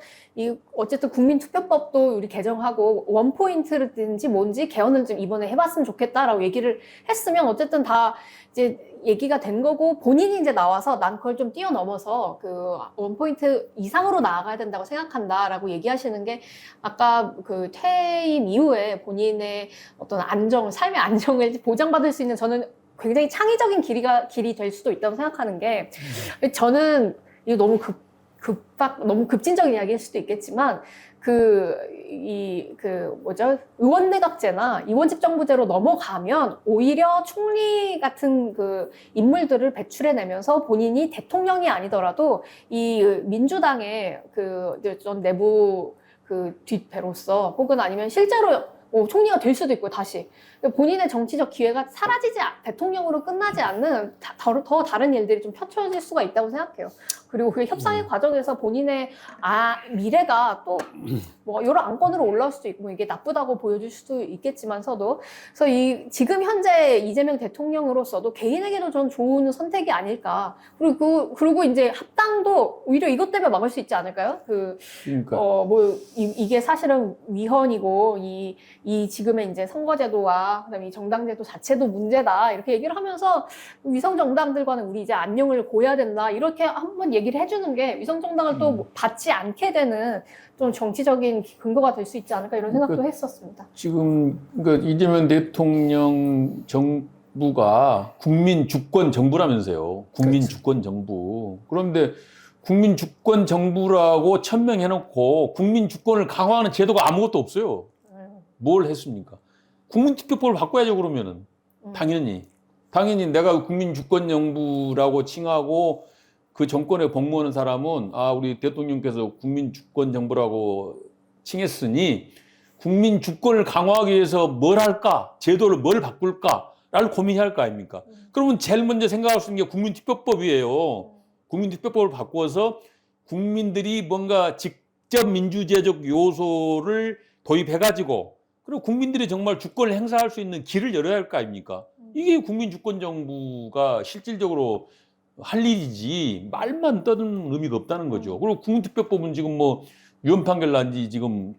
Speaker 2: 어쨌든 국민투표법도 우리 개정하고 원포인트든지 뭔지 개헌을 좀 이번에 해봤으면 좋겠다라고 얘기를 했으면 어쨌든 다 이제 얘기가 된 거고 본인이 이제 나와서 난 그걸 좀 뛰어넘어서 그 원포인트 이상으로 나아가야 된다고 생각한다라고 얘기하시는 게 아까 그 퇴임 이후에 본인의 어떤 삶의 안정을 보장받을 수 있는 저는 굉장히 창의적인 길이 될 수도 있다고 생각하는 게 저는 이거 너무 너무 급진적인 이야기일 수도 있겠지만 의원내각제나 의원집정부제로 넘어가면 오히려 총리 같은 그 인물들을 배출해내면서 본인이 대통령이 아니더라도 이 민주당의 전 내부 뒷배로서 혹은 아니면 실제로 총리가 될 수도 있고 다시 본인의 정치적 기회가 대통령으로 끝나지 않는 더 다른 일들이 좀 펼쳐질 수가 있다고 생각해요. 그리고 그 협상의 과정에서 본인의 미래가 또 여러 안건으로 올라올 수도 있고 이게 나쁘다고 보여줄 수도 있겠지만서도 그래서 지금 현재 이재명 대통령으로서도 개인에게도 좀 좋은 선택이 아닐까. 그리고 이제 합당도 오히려 이것 때문에 막을 수 있지 않을까요?
Speaker 1: 그러니까.
Speaker 2: 이게 사실은 위헌이고 이 지금의 이제 선거제도와 그다음에 이 정당제도 자체도 문제다 이렇게 얘기를 하면서 위성 정당들과는 우리 이제 안녕을 고해야 된다 이렇게 한번 얘기를 해주는 게 위성 정당을 또 받지 않게 되는 좀 정치적인 근거가 될 수 있지 않을까 이런 생각도 했었습니다.
Speaker 1: 지금 그러니까 이재명 대통령 정부가 국민 주권 정부라면서요. 국민 주권 정부. 그런데 국민 주권 정부라고 천명해놓고 국민 주권을 강화하는 제도가 아무것도 없어요. 뭘 했습니까? 국민투표법을 바꿔야죠, 그러면은. 당연히 내가 국민 주권 정부라고 칭하고 그 정권에 복무하는 사람은 우리 대통령께서 국민 주권 정부라고 칭했으니 국민 주권을 강화하기 위해서 뭘 할까? 제도를 뭘 바꿀까를 고민해야 할 거 아닙니까? 그러면 제일 먼저 생각할 수 있는 게 국민투표법이에요. 국민투표법을 바꾸어서 국민들이 뭔가 직접 민주제적 요소를 도입해가지고 그리고 국민들이 정말 주권을 행사할 수 있는 길을 열어야 할 거 아닙니까? 이게 국민주권정부가 실질적으로 할 일이지 말만 떠드는 의미가 없다는 거죠. 그리고 국민투표법은 지금 뭐 유언 판결 난 지 지금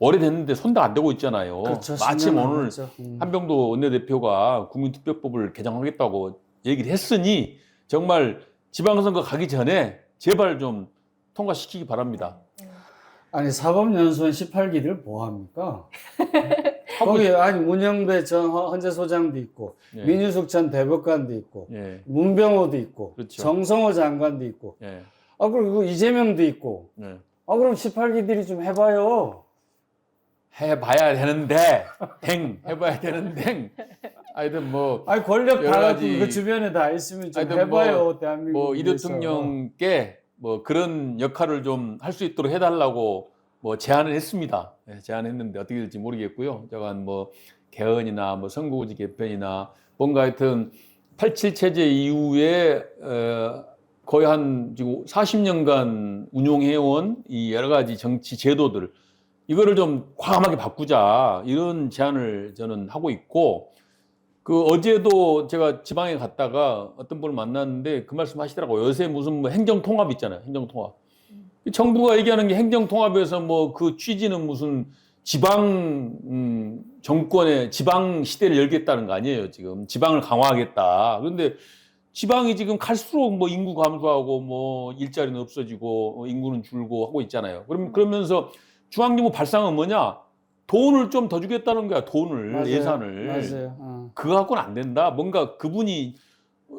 Speaker 1: 오래됐는데 손도 안 대고 있잖아요.
Speaker 3: 그렇죠.
Speaker 1: 마침
Speaker 3: 10년
Speaker 1: 오늘
Speaker 3: 남았죠.
Speaker 1: 한병도 원내대표가 국민투표법을 개정하겠다고 얘기를 했으니 정말 지방선거 가기 전에 제발 좀 통과시키기 바랍니다.
Speaker 3: 아니 사법연수원 18기들 뭐 합니까? 거기 아니 문영배 전 헌재 소장도 있고
Speaker 1: 예.
Speaker 3: 민유숙 전 대법관도 있고
Speaker 1: 예.
Speaker 3: 문병호도 있고
Speaker 1: 그렇죠.
Speaker 3: 정성호 장관도 있고
Speaker 1: 예.
Speaker 3: 그리고 이재명도 있고
Speaker 1: 예.
Speaker 3: 그럼 18기들이 좀 해봐요.
Speaker 1: 해봐야 되는데 해봐야 되는데 하여튼 뭐
Speaker 3: 아니 권력
Speaker 1: 여러
Speaker 3: 다
Speaker 1: 가지-
Speaker 3: 그 주변에 다 있으면 좀
Speaker 1: 하여튼
Speaker 3: 해봐요. 대한민국
Speaker 1: 뭐 이 대통령께 뭐 그런 역할을 좀 할 수 있도록 해달라고 뭐 제안을 했습니다. 네, 제안했는데 어떻게 될지 모르겠고요. 저간 뭐 개헌이나 뭐 선거구제 개편이나 뭔가 하여튼 87 체제 이후에 거의 한 지금 40년간 운용해온 이 여러 가지 정치 제도들 이거를 좀 과감하게 바꾸자 이런 제안을 저는 하고 있고 그 어제도 제가 지방에 갔다가 어떤 분을 만났는데 그 말씀 하시더라고요. 요새 무슨 뭐 행정통합 있잖아요. 행정통합. 정부가 얘기하는 게 행정통합에서 뭐 그 취지는 무슨 지방 정권의 지방 시대를 열겠다는 거 아니에요. 지금 지방을 강화하겠다. 그런데 지방이 지금 갈수록 뭐 인구 감소하고 뭐 일자리는 없어지고 인구는 줄고 하고 있잖아요. 그러면서 중앙정부 발상은 뭐냐? 돈을 좀 더 주겠다는 거야. 돈을
Speaker 3: 맞아요.
Speaker 1: 예산을.
Speaker 3: 맞아요.
Speaker 1: 그거 갖고는 안 된다. 뭔가 그분이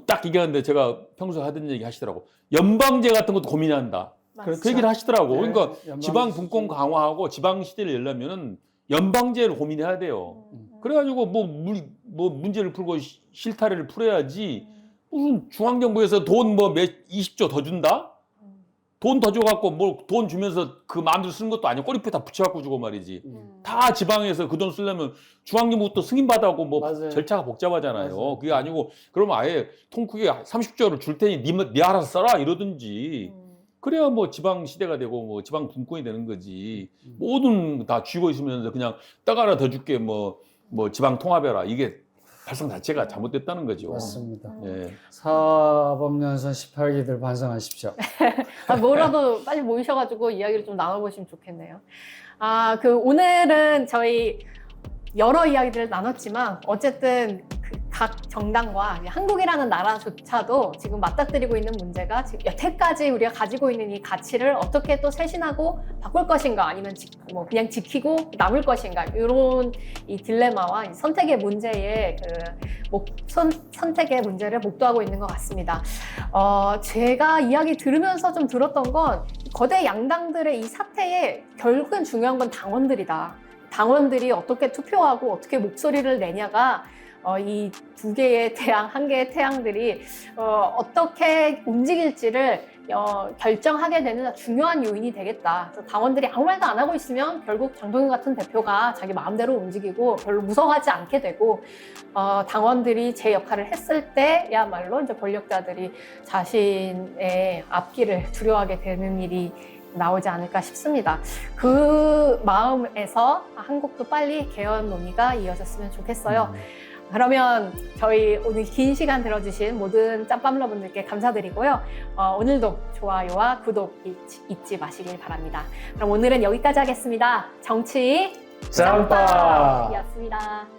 Speaker 1: 딱 얘기하는데 제가 평소에 하던 얘기 하시더라고. 연방제 같은 것도 고민한다.
Speaker 3: 그렇죠.
Speaker 1: 그 얘기를 하시더라고.
Speaker 3: 네,
Speaker 1: 그러니까
Speaker 3: 연방
Speaker 1: 지방
Speaker 3: 수준.
Speaker 1: 분권 강화하고 지방 시대를 열려면은 연방제를 고민해야 돼요. 그래가지고 뭐 문제를 풀고 실타래를 풀어야지 무슨 중앙정부에서 돈 뭐 20조 더 준다? 돈 더 줘갖고 뭐 돈 주면서 그 마음대로 쓰는 것도 아니고 꼬리표에 다 붙여갖고 주고 말이지. 다 지방에서 그 돈 쓰려면 중앙정부부터 승인받아고 뭐
Speaker 3: 맞아요.
Speaker 1: 절차가 복잡하잖아요.
Speaker 3: 맞아요.
Speaker 1: 그게 아니고 그러면 아예 통 크게 30조를 줄 테니 네 알아서 써라 이러든지. 그래야 뭐 지방 시대가 되고 뭐 지방 분권이 되는 거지. 모든 다 쥐고 있으면서 그냥 떡 하나 더 줄게 뭐 지방 통합해라. 이게 발상 자체가 잘못됐다는 거죠.
Speaker 3: 맞습니다.
Speaker 1: 예.
Speaker 3: 사법연수원 18기들 반성하십시오.
Speaker 2: 뭐라도 빨리 모이셔가지고 이야기를 좀 나눠보시면 좋겠네요. 오늘은 저희 여러 이야기들을 나눴지만 어쨌든 각 정당과 한국이라는 나라조차도 지금 맞닥뜨리고 있는 문제가 지금 여태까지 우리가 가지고 있는 이 가치를 어떻게 또 쇄신하고 바꿀 것인가 아니면 그냥 지키고 남을 것인가 이런 이 딜레마와 이 선택의 문제에 선택의 문제를 목도하고 있는 것 같습니다. 제가 이야기 들으면서 좀 들었던 건 거대 양당들의 이 사태에 결국엔 중요한 건 당원들이다. 당원들이 어떻게 투표하고 어떻게 목소리를 내냐가 이 두 개의 태양, 한 개의 태양들이 어떻게 움직일지를 결정하게 되는 중요한 요인이 되겠다. 그래서 당원들이 아무 말도 안 하고 있으면 결국 장동윤 같은 대표가 자기 마음대로 움직이고 별로 무서워하지 않게 되고 당원들이 제 역할을 했을 때야말로 이제 권력자들이 자신의 앞길을 두려워하게 되는 일이 나오지 않을까 싶습니다. 그 마음에서 한국도 빨리 개헌 논의가 이어졌으면 좋겠어요. 그러면 저희 오늘 긴 시간 들어주신 모든 짬밥러분들께 감사드리고요. 오늘도 좋아요와 구독 잊지 마시길 바랍니다. 그럼 오늘은 여기까지 하겠습니다. 정치
Speaker 3: 짬밥!
Speaker 2: 짬밥이었습니다.